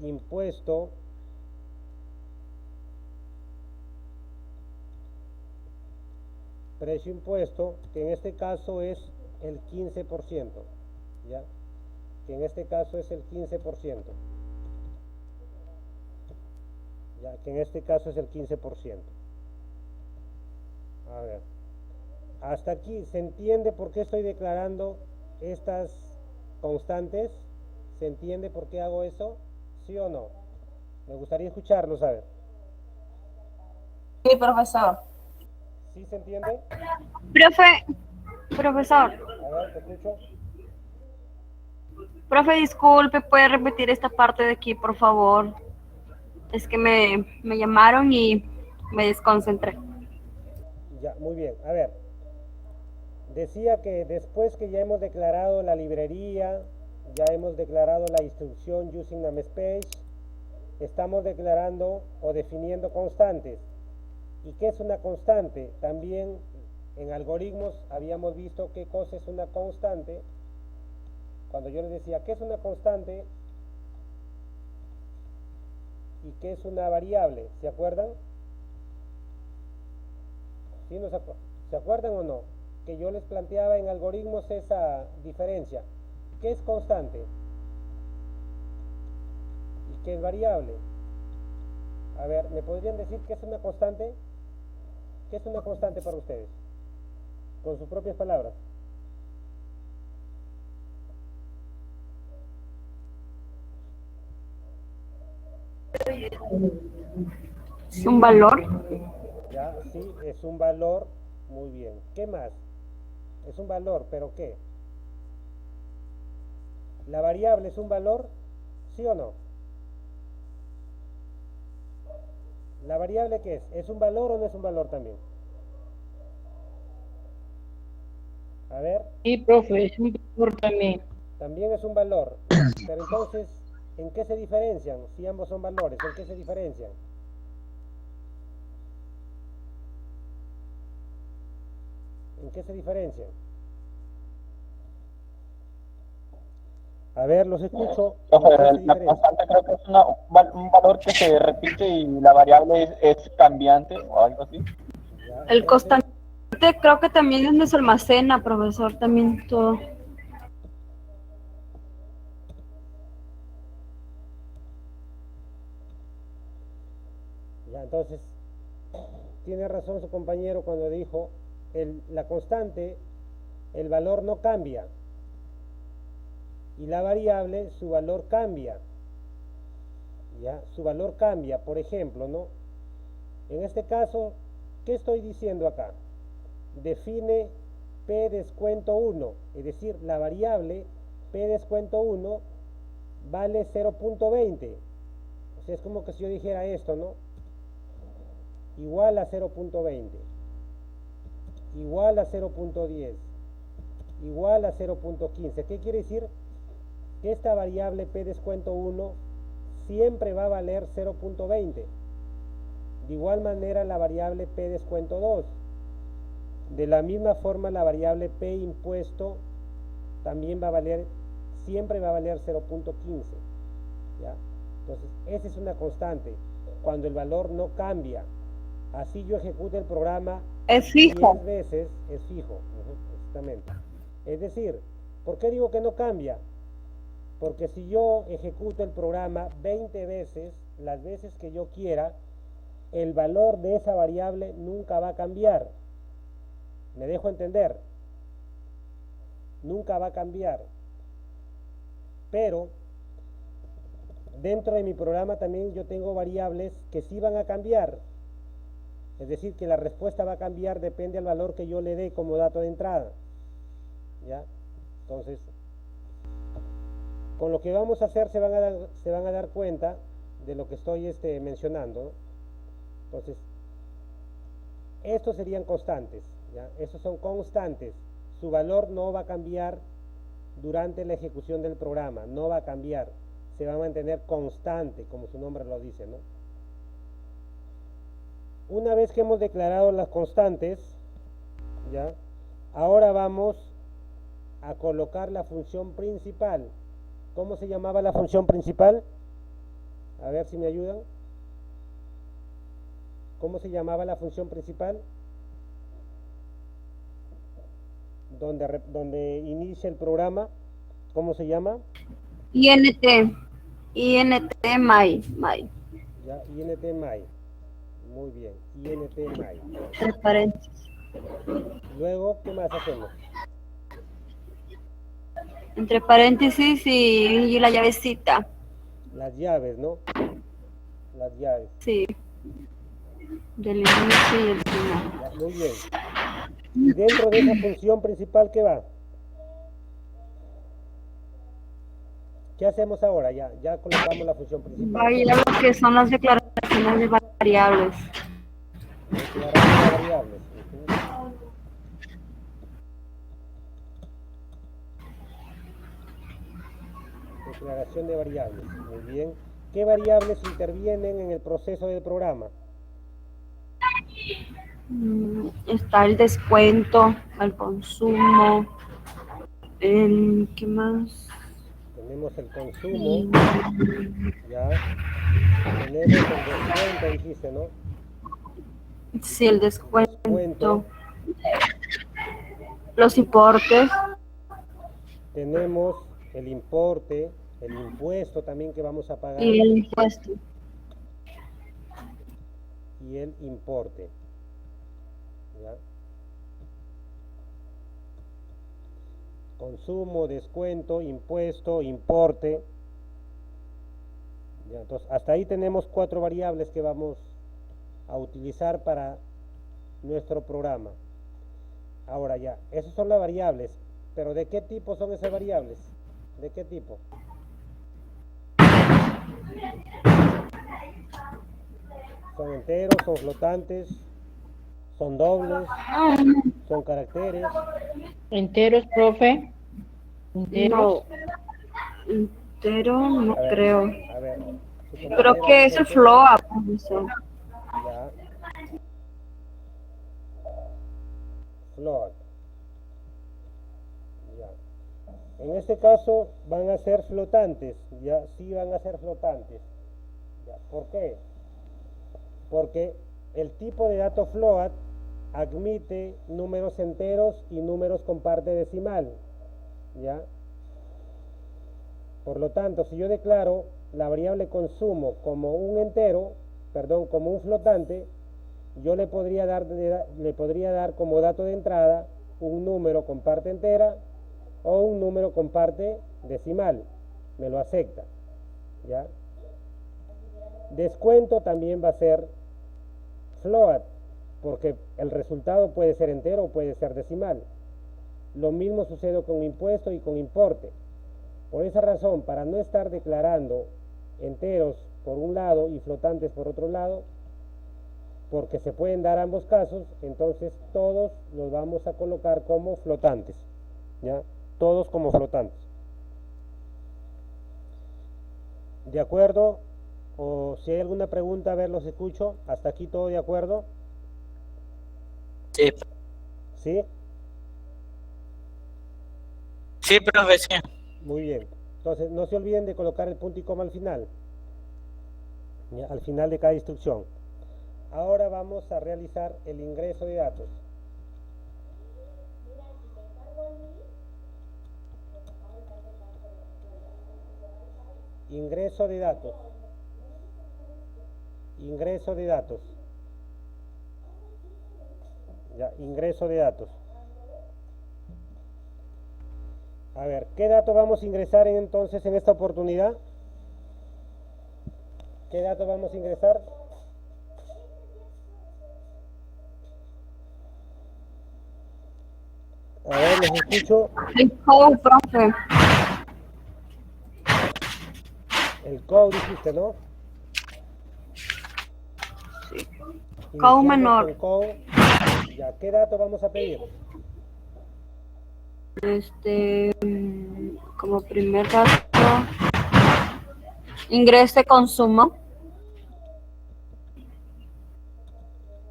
impuesto que en este caso es el 15%, ¿ya? Que en este caso es el 15%, ya que en este caso es el 15%. A ver, hasta aquí, ¿se entiende por qué estoy declarando estas constantes? ¿Se entiende por qué hago eso? ¿Sí o no? Me gustaría escucharlos, a ver. Sí, profesor. ¿Sí se entiende? Profesor, A ver, te escucho. profe, disculpe, ¿puede repetir esta parte de aquí, por favor? Es que me llamaron y me desconcentré. Ya, muy bien. A ver, decía que después que ya hemos declarado la librería, ya hemos declarado la instrucción using namespace, estamos declarando o definiendo constantes. ¿Y qué es una constante? También en algoritmos habíamos visto qué cosa es una constante. Cuando yo les decía, ¿qué es una constante? ¿Y qué es una variable? ¿Se acuerdan? ¿Sí se acuerdan o no? Que yo les planteaba en algoritmos esa diferencia. ¿Qué es constante? ¿Y qué es variable? A ver, ¿me podrían decir qué es una constante? ¿Qué es una constante para ustedes? Con sus propias palabras. ¿Es un valor? Ya, sí, es un valor. Muy bien. ¿Qué más? Es un valor, ¿pero qué? ¿La variable es un valor? ¿Sí o no? ¿La variable qué es? ¿Es un valor o no es un valor también? A ver, Sí, profe, es un valor también. también es un valor. Pero entonces, ¿en qué se diferencian? Si ambos son valores, ¿en qué se diferencian? ¿En qué se diferencian? A ver, los escucho. ¿En qué se La diferencian? constante creo que es un valor que se repite y la variable es cambiante o algo así. Ya, El entonces, constante creo que también es donde se almacena, profesor, también todo. ya, entonces, tiene razón su compañero cuando dijo, la constante, el valor no cambia. Y la variable, su valor cambia. ¿Ya? Su valor cambia, por ejemplo, ¿no? En este caso, ¿qué estoy diciendo acá? Define P descuento 1, es decir, la variable P descuento 1 vale 0.20. O sea, es como que si yo dijera esto, ¿no? Igual a 0.20, igual a 0.10, igual a 0.15. ¿Qué quiere decir? Que esta variable P descuento 1 siempre va a valer 0.20. De igual manera la variable P descuento 2. De la misma forma la variable P impuesto también va a valer, siempre va a valer 0.15. ¿Ya? Entonces, esa es una constante. Cuando el valor no cambia, así yo ejecute el programa Es fijo. 10 veces, es fijo. Exactamente. Es decir, ¿por qué digo que no cambia? Porque si yo ejecuto el programa 20 veces, las veces que yo quiera, el valor de esa variable nunca va a cambiar. ¿Me dejo entender? Nunca va a cambiar. Pero dentro de mi programa también yo tengo variables que sí van a cambiar. Es decir, que la respuesta va a cambiar, depende del valor que yo le dé como dato de entrada. ¿Ya? Entonces, con lo que vamos a hacer se van a dar cuenta de lo que estoy mencionando, ¿no? Entonces, estos serían constantes, ¿ya? Estos son constantes. Su valor no va a cambiar durante la ejecución del programa, no va a cambiar. Se va a mantener constante, como su nombre lo dice, ¿no? Una vez que hemos declarado las constantes, ¿ya? Ahora vamos a colocar la función principal. ¿Cómo se llamaba la función principal? A ver si me ayudan. ¿Cómo se llamaba la función principal? Donde inicia el programa. ¿Cómo se llama? INT my. Ya, int my. Muy bien, int my. Entre paréntesis. Luego, ¿qué más hacemos? Entre paréntesis y la llavecita. Las llaves, ¿no? Las llaves. Sí. Del inicio y el final. Ya, muy bien. Y dentro de esa función principal, ¿qué va? ¿Qué hacemos ahora? Ya colocamos la función principal. Va a ir a lo que son las declaraciones de variables. Declaración de variables. Declaración de variables. Muy bien. ¿Qué variables intervienen en el proceso del programa? Está el descuento, el consumo, ¿qué más? Tenemos el consumo, ya. Tenemos el descuento, dijiste, ¿no? Sí, el descuento. Descuento. Los importes. Tenemos el importe, el impuesto también que vamos a pagar. Y el impuesto. Y el importe. ¿Ya? Consumo, descuento, impuesto, importe. ¿Ya? Entonces, hasta ahí tenemos 4 variables que vamos a utilizar para nuestro programa. Ahora ya, esas son las variables, pero ¿de qué tipo son esas variables? ¿De qué tipo? ¿Son enteros, son flotantes, son dobles, son caracteres? Enteros, profe. Enteros. No, entero no A ver, creo. A ver, Creo que eso es floa, profesor. Ya. Float. Ya. En este caso van a ser flotantes, ya, sí van a ser flotantes. Ya. ¿Por qué? Porque el tipo de dato float admite números enteros y números con parte decimal, ¿ya? Por lo tanto, si yo declaro la variable consumo como un entero, perdón, como un flotante, yo le podría dar como dato de entrada un número con parte entera o un número con parte decimal. Me lo acepta, ¿ya? Descuento también va a ser float, porque el resultado puede ser entero o puede ser decimal. Lo mismo sucede con impuesto y con importe. Por esa razón, para no estar declarando enteros por un lado y flotantes por otro lado, porque se pueden dar ambos casos, entonces todos los vamos a colocar como flotantes, ¿ya? Todos como flotantes. De acuerdo O si hay alguna pregunta, a ver, los escucho. ¿Hasta aquí todo de acuerdo? Sí, ¿Sí? sí, profe, sí. Muy bien. Entonces, no se olviden de colocar el punto y coma al final. Ya, al final de cada instrucción. Ahora vamos a realizar el ingreso de datos. Ingreso de datos. Ingreso de datos. Ya, ingreso de datos. A ver, ¿qué datos vamos a ingresar entonces en esta oportunidad? ¿Qué datos vamos a ingresar? A ver, les escucho. El code, profe. El code dijiste, ¿no? Code Iniciamos menor. con code. Ya, ¿qué datos vamos a pedir? Como primer dato, ingreso de consumo.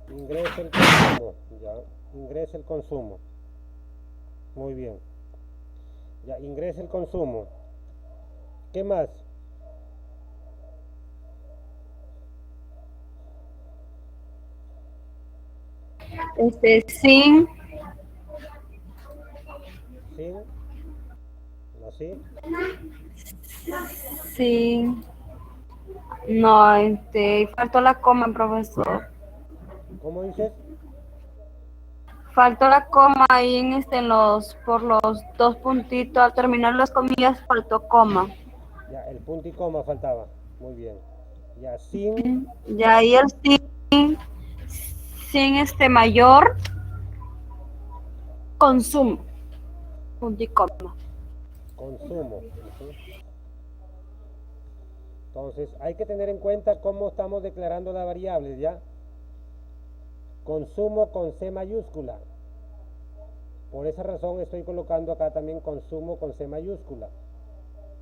Ingresa el consumo. Ya, ingresa el consumo. Muy bien. Ya, ingresa el consumo. ¿Qué más? Sin, ¿Sí? ¿No sí? sin, no, faltó la coma, profesor. ¿Cómo dices? Faltó la coma ahí por los dos puntitos, al terminar las comillas faltó coma. Ya, el punto y coma faltaba. Muy bien. Ya, sin Y ahí el sin mayor consumo, punto y coma. consumo. Ujú. Entonces, hay que tener en cuenta cómo estamos declarando las variables, ¿ya? Consumo con C mayúscula. Por esa razón estoy colocando acá también consumo con C mayúscula.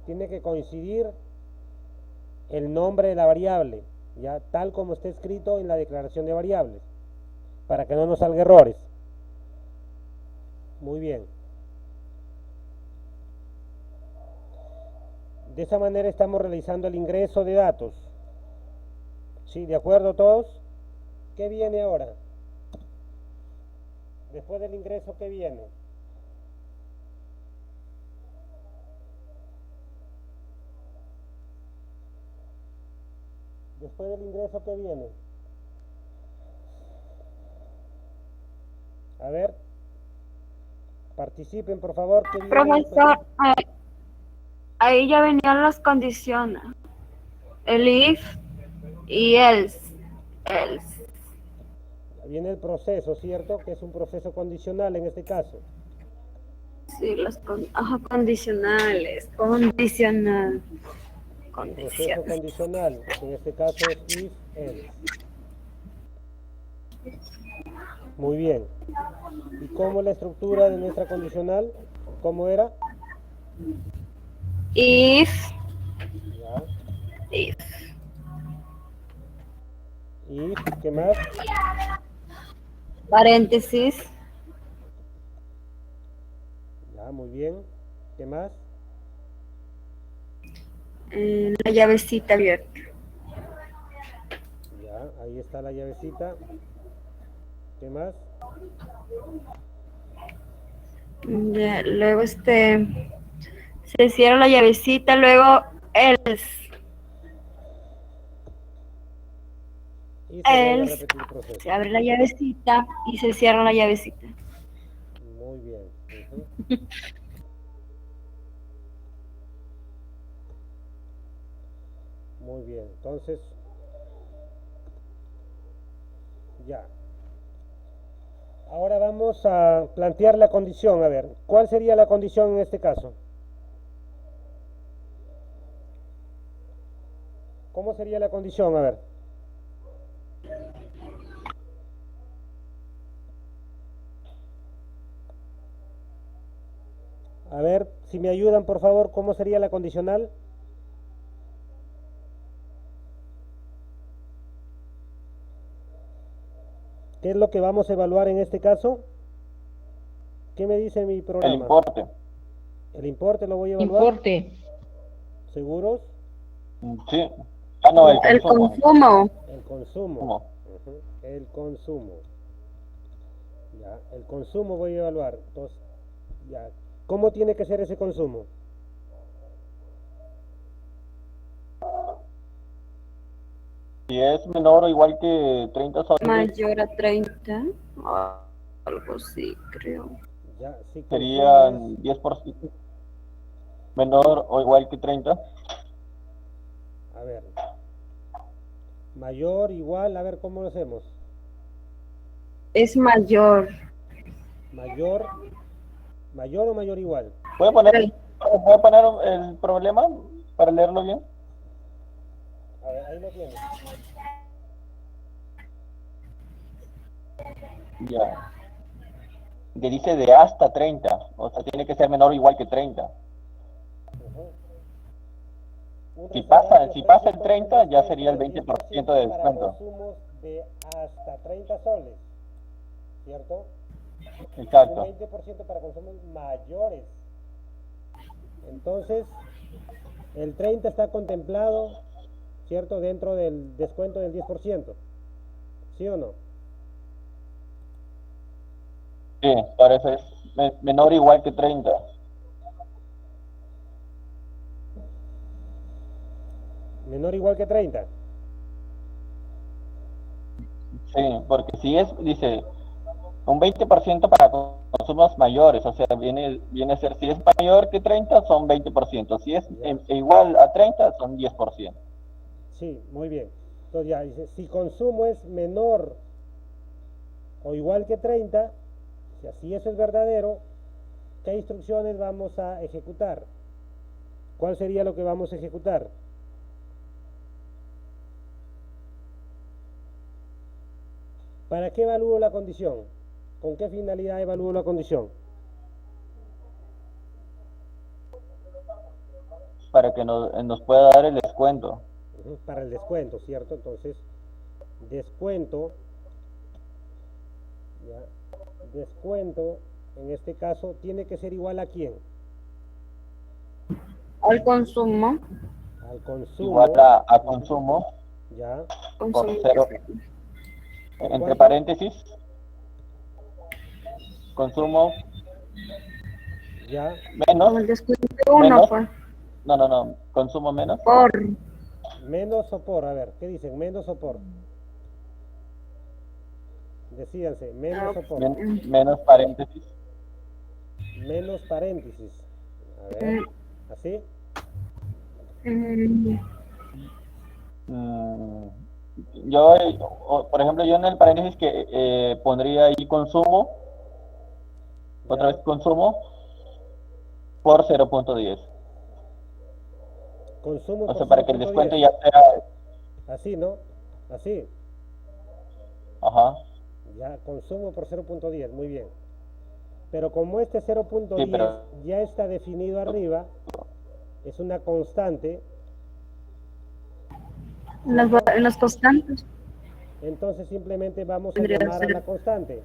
Tiene que coincidir el nombre de la variable, ya tal como está escrito en la declaración de variables, para que no nos salga errores. Muy bien. De esa manera estamos realizando el ingreso de datos. ¿Sí? ¿De acuerdo todos? ¿Qué viene ahora? Después del ingreso, ¿qué viene? Después del ingreso, ¿qué viene? A ver, participen por favor. ¿Qué viene Profesor, después? ahí ya venían las condiciones. El if y else. Viene el proceso, ¿cierto? Que es un proceso condicional en este caso. Sí, condicionales. Condicional. Proceso condicional, que en este caso es if, else. Muy bien. ¿Y cómo es la estructura de nuestra condicional? ¿Cómo era? If, Ya. if. If, ¿qué más? Paréntesis. Ya, muy bien. ¿Qué más? La llavecita abierta. Ya, ahí está la llavecita. ¿Qué más? Ya, luego se cierra la llavecita, luego else. Y se vuelve a Else. repetir el proceso. Se abre la llavecita y se cierra la llavecita. Muy bien. Ujú. Muy bien. Entonces, ya. Ahora vamos a plantear la condición. A ver, ¿cuál sería la condición en este caso? ¿Cómo sería la condición? A ver. A ver, si me ayudan, por favor, ¿cómo sería la condicional? ¿Qué es lo que vamos a evaluar en este caso? ¿Qué me dice mi El programa? importe. El importe lo voy a evaluar. Importe. ¿Seguros? Sí. Ah, no, el El consumo. consumo. El consumo. Ujú, el consumo. Ya, el consumo voy a evaluar. Entonces, ya. ¿Cómo tiene que ser ese consumo? Si es menor o igual que 30 soles, Mayor a 30. Algo así, creo. Ya, si consumo serían 10%. Menor o igual que 30. a ver, mayor, igual, a ver cómo lo hacemos. Es mayor. Mayor, mayor o mayor igual. ¿Puede poner el problema para leerlo bien? A ver, ahí lo tienes. Ya. Que dice de hasta 30. O sea, tiene que ser menor o igual que 30. Ujú. Un Si restaurante pasa ofrece el con 30, ya descuento sería el del 20% de 10% para descuento. consumos de hasta 30 soles, ¿cierto? Un Exacto. 20% para consumos mayores. Entonces, el 30 está contemplado, ¿cierto? Dentro del descuento del 10%, ¿sí o no? Sí, para eso es menor o igual que 30. Menor o igual que 30. Sí, porque si es, dice, un 20% para consumos mayores, o sea, viene a ser, si es mayor que 30, son 20%. Si es Ya. igual a 30, son 10%. Sí, muy bien. Entonces ya dice, si consumo es menor o igual que 30, si así eso es verdadero, ¿qué instrucciones vamos a ejecutar? ¿Cuál sería lo que vamos a ejecutar? ¿Para qué evalúo la condición? ¿Con qué finalidad evalúo la condición? Para que nos pueda dar el descuento. Para el descuento, ¿cierto? Entonces, descuento, ¿ya? Descuento, en este caso, tiene que ser igual a quién? Al consumo. Al consumo, Igual a consumo ¿ya? por Consumo. 0, ¿Por entre cuánto? paréntesis, consumo ¿Ya? Con menos, el descuento de uno, menos, pues. no, consumo menos, Por. Menos o por, a ver, ¿qué dicen? ¿Menos o por? Decídanse, menos o por. menos paréntesis. Menos paréntesis. A ver, ¿así? Mm, Mm, Yo, por ejemplo, yo en el paréntesis que pondría ahí consumo, otra ¿Ya? vez consumo, por 0.10. Consumo O por sea, para que el descuento 0.10. ya sea, Así, ¿no? Así. ajá, Ya, consumo por 0.10, muy bien. Pero como este sí, 0.10 pero, ya está definido arriba, es una constante, ¿cierto? en los constantes. Entonces simplemente vamos a Tendría que llamar a ser. la constante,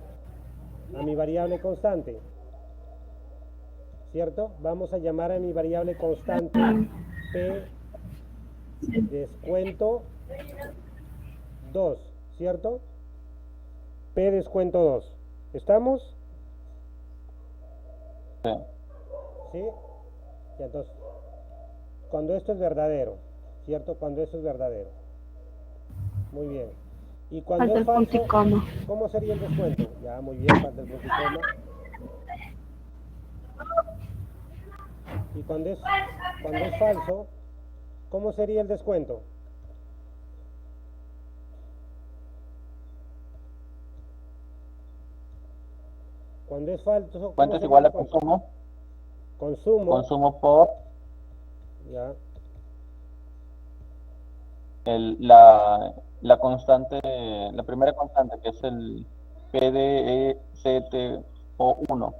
a mi variable constante, ¿cierto? Vamos a llamar a mi variable constante P descuento 2, ¿cierto? P descuento 2. ¿Estamos? sí, ¿Sí? Y entonces, cuando esto es verdadero, ¿cierto? Cuando esto es verdadero. Muy bien. Y cuando Falta es el punto y falso, coma. ¿cómo sería el descuento? Ya, muy bien, falta el punto y coma. Y cuando es falso, ¿cómo sería el descuento? Cuando es falso, cuánto ¿cómo es sería el igual a descuento? consumo, Consumo, consumo por ya, la constante, la primera constante, que es el PDECTO1,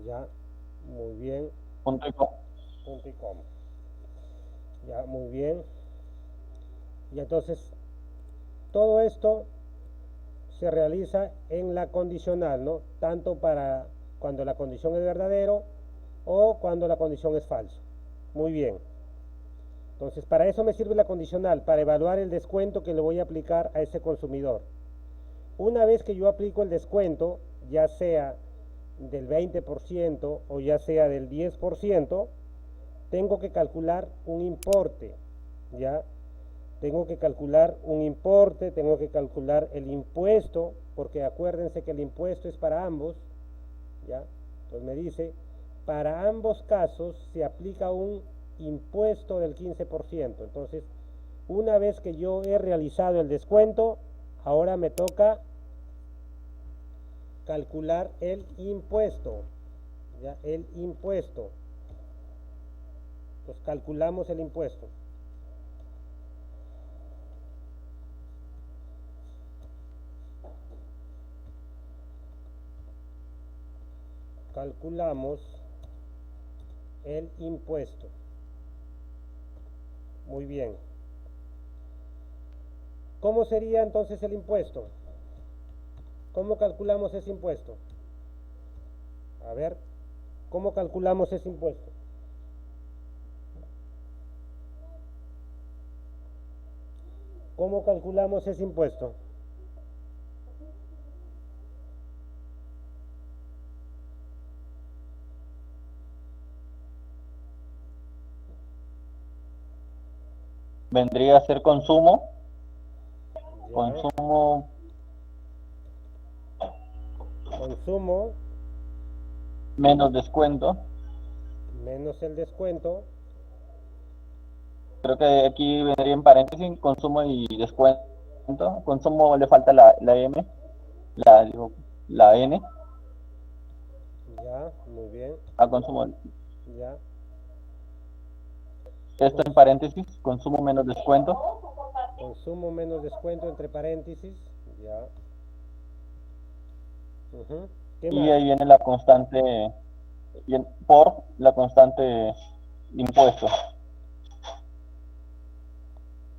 ya, muy bien, punto y coma. punto y coma. Ya, muy bien. Y entonces, todo esto se realiza en la condicional, ¿no? Tanto para cuando la condición es verdadero o cuando la condición es falso. Muy bien. Entonces, para eso me sirve la condicional, para evaluar el descuento que le voy a aplicar a ese consumidor. Una vez que yo aplico el descuento, ya sea del 20% o ya sea del 10%, tengo que calcular un importe, ¿ya? Tengo que calcular un importe, tengo que calcular el impuesto, porque acuérdense que el impuesto es para ambos, ¿ya? Entonces me dice, para ambos casos se aplica un impuesto del 15%. Entonces, una vez que yo he realizado el descuento, ahora me toca calcular el impuesto, ¿ya? El impuesto. Pues calculamos el impuesto. Calculamos el impuesto. Muy bien. ¿Cómo sería entonces el impuesto? ¿Cómo calculamos ese impuesto? A ver, ¿cómo calculamos ese impuesto? ¿Cómo calculamos ese impuesto? Vendría a ser consumo. Ya. Consumo Consumo menos descuento. menos el descuento. Creo que aquí vendría en paréntesis consumo y descuento. Consumo le falta la M, la N Ya, muy bien. a consumo. Ya, Esto en paréntesis, consumo menos descuento. consumo menos descuento entre paréntesis. Ya. Ujú. ¿Qué Y más? ahí viene la constante, por la constante impuesto.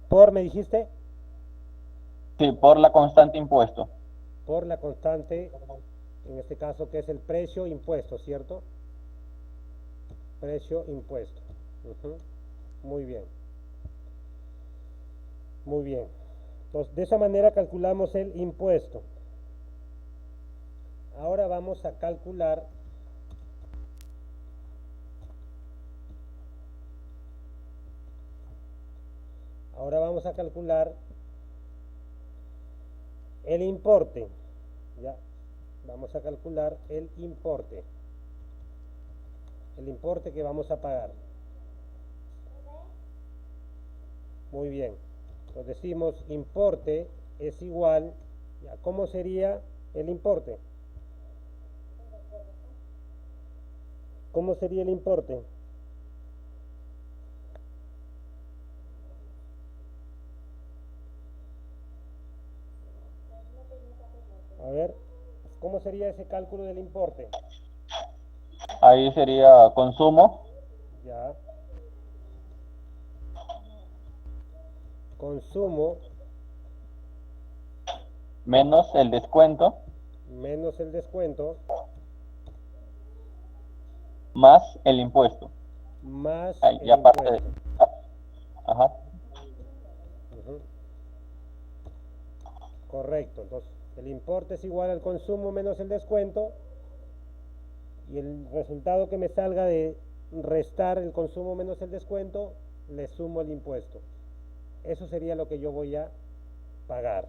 Por, me dijiste, Sí, por la constante impuesto. por la constante, en este caso que es el precio impuesto, ¿cierto? Precio impuesto. Ujú. Muy bien. Muy bien. Entonces, de esa manera calculamos el impuesto. Ahora vamos a calcular el importe. Ya, vamos a calcular el importe. El importe que vamos a pagar. Muy bien. Entonces decimos importe es igual, ya, ¿cómo sería el importe? ¿Cómo sería el importe? A ver, ¿cómo sería ese cálculo del importe? Ahí sería consumo Ya. Consumo menos el descuento menos el descuento más el impuesto. más Ahí, el ya aparte de, impuesto. ajá. Ujú. Correcto, entonces el importe es igual al consumo menos el descuento y el resultado que me salga de restar el consumo menos el descuento, le sumo el impuesto. Eso sería lo que yo voy a pagar.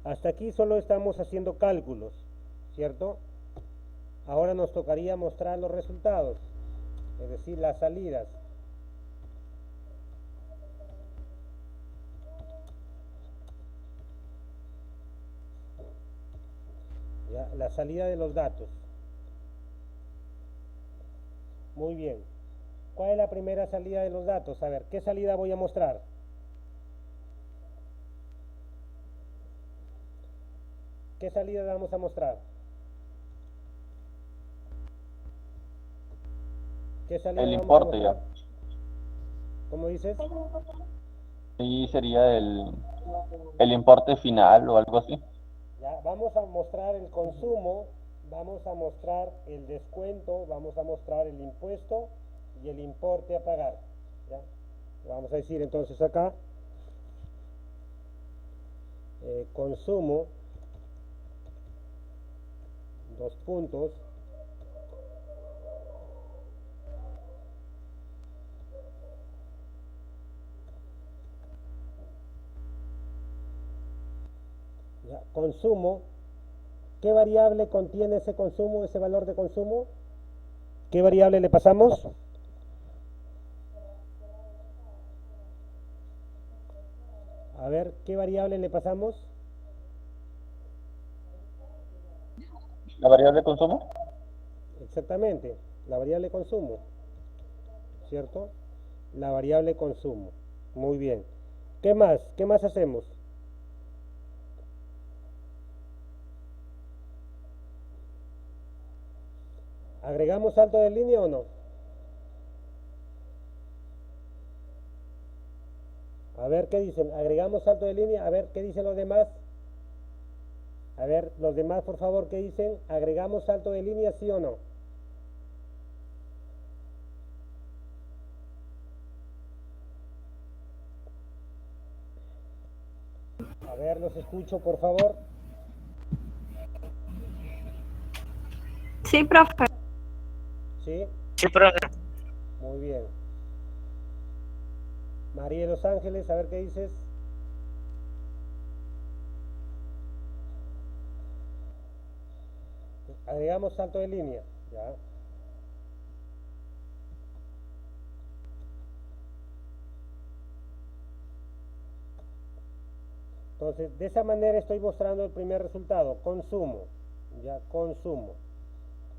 Hasta aquí solo estamos haciendo cálculos, ¿cierto? Ahora nos tocaría mostrar los resultados, es decir, las salidas. ¿Ya? La salida de los datos. Muy bien. ¿Cuál es la primera salida de los datos? A ver, ¿qué salida voy a mostrar? ¿Qué salida vamos a mostrar? ¿Qué salida El vamos a importe mostrar? ya. ¿Cómo dices? Y sería el importe final o algo así. Ya, vamos a mostrar el consumo, vamos a mostrar el descuento, vamos a mostrar el impuesto y el importe a pagar. ¿Ya? Vamos a decir entonces acá, consumo, dos puntos, ya, consumo, ¿qué variable contiene ese consumo, ese valor de consumo? ¿Qué variable le pasamos? A ver, ¿qué variable le pasamos? ¿La variable de consumo? Exactamente, la variable consumo, ¿cierto? La variable consumo. Muy bien. ¿Qué más? ¿Qué más hacemos? ¿Agregamos salto de línea o no? A ver qué dicen. ¿Agregamos salto de línea? A ver qué dicen los demás. A ver, los demás, por favor, ¿qué dicen? ¿Agregamos salto de línea, sí o no? A ver, los escucho, por favor. Sí, profe. ¿Sí? Sí, profe. Muy bien. María de Los Ángeles, a ver qué dices. Agregamos salto de línea. Ya. Entonces, de esa manera estoy mostrando el primer resultado, consumo. Ya, consumo.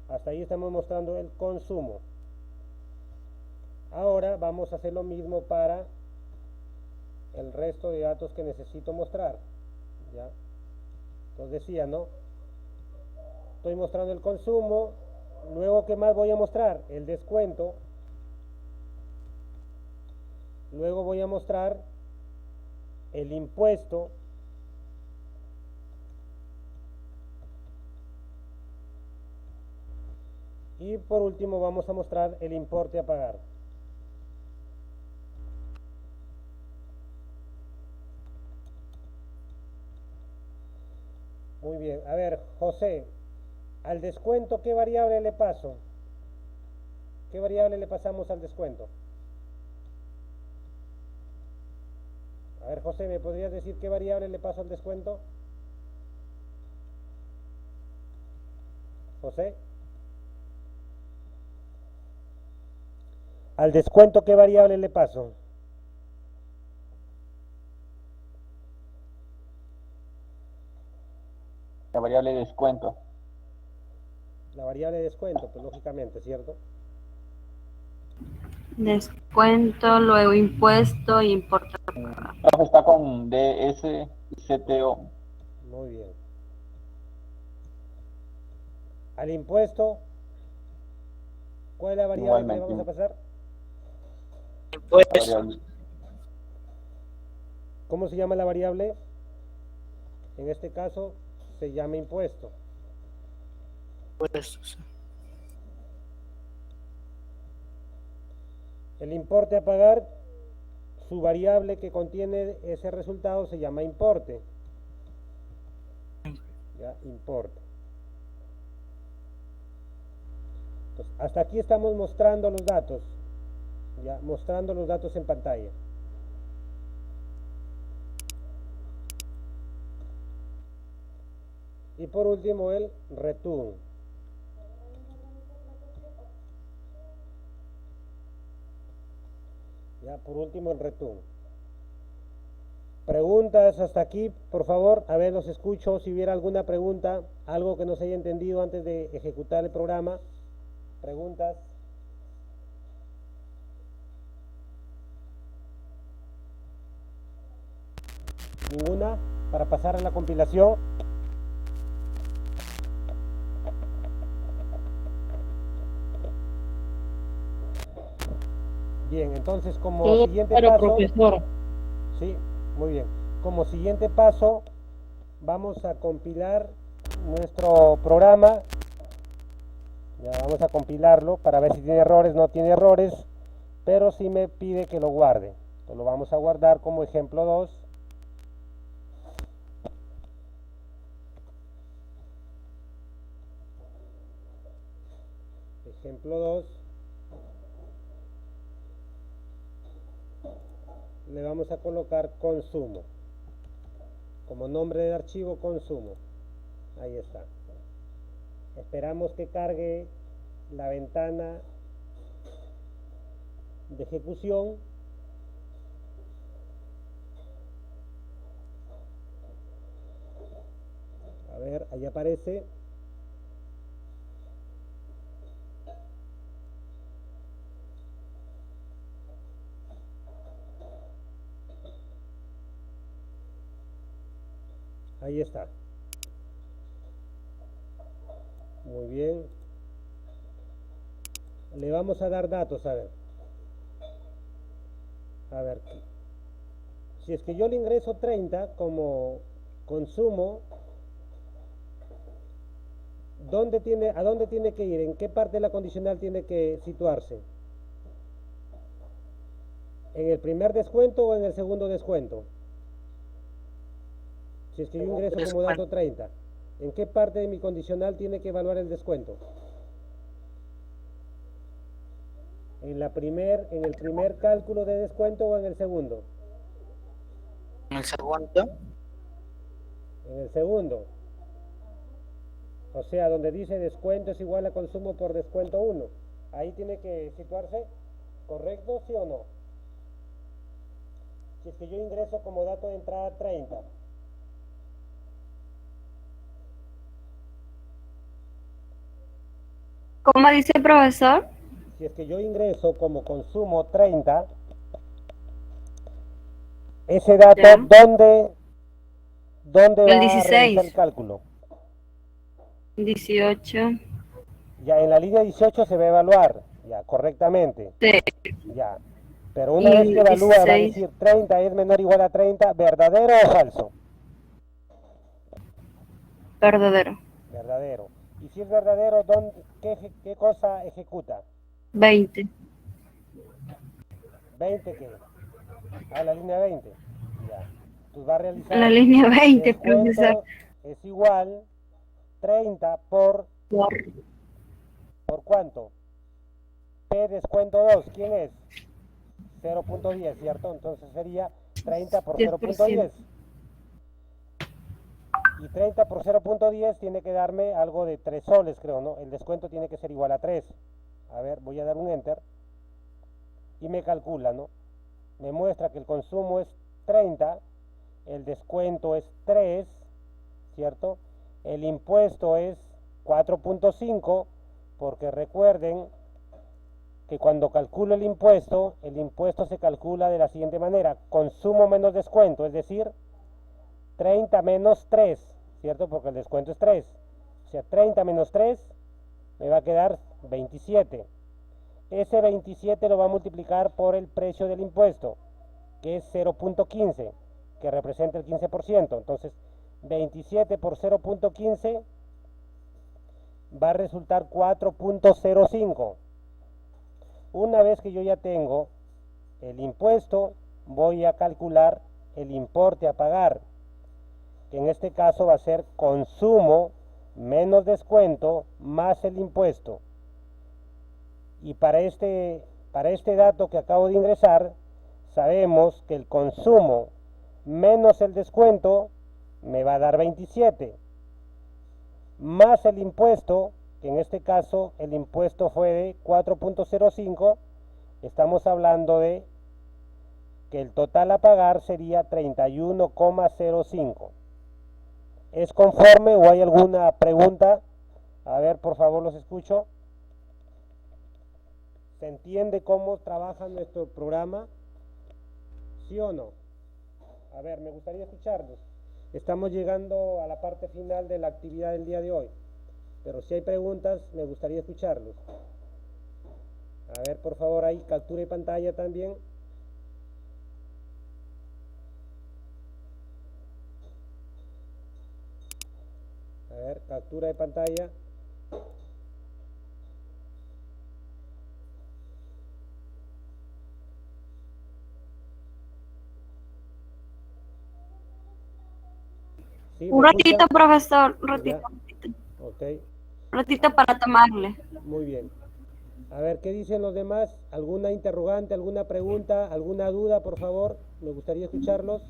Hasta ahí estamos mostrando el consumo. Ahora vamos a hacer lo mismo para el resto de datos que necesito mostrar. ¿Ya? Entonces decía, ¿no? Estoy mostrando el consumo. Luego, ¿qué más voy a mostrar? El descuento. Luego voy a mostrar el impuesto. Y por último vamos a mostrar el importe a pagar. Muy bien. A ver, José, al descuento, ¿qué variable le paso? ¿Qué variable le pasamos al descuento? A ver, José, ¿me podrías decir qué variable le paso al descuento? José. Al descuento, ¿qué variable le paso? La variable de descuento. La variable de descuento, pues lógicamente, ¿cierto? Descuento, luego impuesto y importe. Profe, está con DS y CTO. Muy bien. Al impuesto, ¿cuál es la variable que le Igualmente. vamos a pasar? La Impuesto. variable. ¿Cómo se llama la variable? En este caso, se llama impuesto. Impuestos. El importe a pagar, su variable que contiene ese resultado se llama importe. Ya, importe. Entonces, hasta aquí estamos mostrando los datos. Ya, mostrando los datos en pantalla. Y por último el return. Ya, por último el return. Preguntas hasta aquí, por favor. A ver, los escucho. Si hubiera alguna pregunta, algo que no se haya entendido antes de ejecutar el programa. Preguntas. ¿Ninguna? Para pasar a la compilación. Bien, entonces como Todo siguiente para paso, profesor. Sí, muy bien. Como siguiente paso, vamos a compilar nuestro programa. Ya vamos a compilarlo para ver si tiene errores, no tiene errores, pero sí me pide que lo guarde. Entonces, lo vamos a guardar como ejemplo 2. Ejemplo 2. Le vamos a colocar consumo. Como nombre del archivo, consumo. Ahí está. Esperamos que cargue la ventana de ejecución. A ver, ahí aparece. Ahí está. Muy bien. Le vamos a dar datos, a ver. A ver. Si es que yo le ingreso 30 como consumo, ¿a dónde tiene que ir? ¿En qué parte de la condicional tiene que situarse? ¿En el primer descuento o en el segundo descuento? Si es que yo ingreso como dato 30, ¿en qué parte de mi condicional tiene que evaluar el descuento? ¿En el primer cálculo de descuento o en el segundo? En el segundo. En el segundo. O sea, donde dice descuento es igual a consumo por descuento 1. Ahí tiene que situarse, ¿correcto? ¿Sí o no? Si es que yo ingreso como dato de entrada 30. ¿Cómo dice el profesor? Si es que yo ingreso como consumo 30, ese dato, Ya. ¿dónde El va a 16. realizar el cálculo? 18. Ya, en la línea 18 se va a evaluar, ya, correctamente. Sí. Ya. Pero una vez que evalúa, va a 16. decir 30 es menor o igual a 30, ¿verdadero o falso? Verdadero. Verdadero. Y si es verdadero, ¿qué cosa ejecuta? 20. ¿20 qué? A la línea 20. Ya. Pues va a realizar En la línea 20, descuento profesor. es igual 30 por ¿cuánto? P descuento 2, ¿quién es? 0.10, ¿cierto? Entonces sería 30 por 0.10. Y 30 por 0.10 tiene que darme algo de 3 soles, creo, ¿no? El descuento tiene que ser igual a 3. A ver, voy a dar un enter. Y me calcula, ¿no? Me muestra que el consumo es 30, el descuento es 3, ¿cierto? El impuesto es 4.5, porque recuerden que cuando calculo el impuesto se calcula de la siguiente manera: consumo menos descuento, es decir, 30 menos 3, ¿cierto? Porque el descuento es 3. O sea, 30 menos 3 me va a quedar 27. Ese 27 lo va a multiplicar por el precio del impuesto, que es 0.15, que representa el 15%. Entonces, 27 por 0.15 va a resultar 4.05. Una vez que yo ya tengo el impuesto, voy a calcular el importe a pagar, que en este caso va a ser consumo menos descuento más el impuesto. Y para este dato que acabo de ingresar, sabemos que el consumo menos el descuento me va a dar 27, más el impuesto, que en este caso el impuesto fue de 4.05, estamos hablando de que el total a pagar sería 31,05. ¿Es conforme o hay alguna pregunta? A ver, por favor, los escucho. ¿Se entiende cómo trabaja nuestro programa? ¿Sí o no? A ver, me gustaría escucharlos. Estamos llegando a la parte final de la actividad del día de hoy, pero si hay preguntas, me gustaría escucharlos. A ver, por favor, ahí, captura de pantalla también. A ver, captura de pantalla. ¿Sí, Un me ratito, escucha? profesor, un ratito, Ya. Ok, un ratito para tomarle. muy bien. A ver, ¿qué dicen los demás? ¿Alguna interrogante, alguna pregunta, alguna duda, por favor? Me gustaría escucharlos.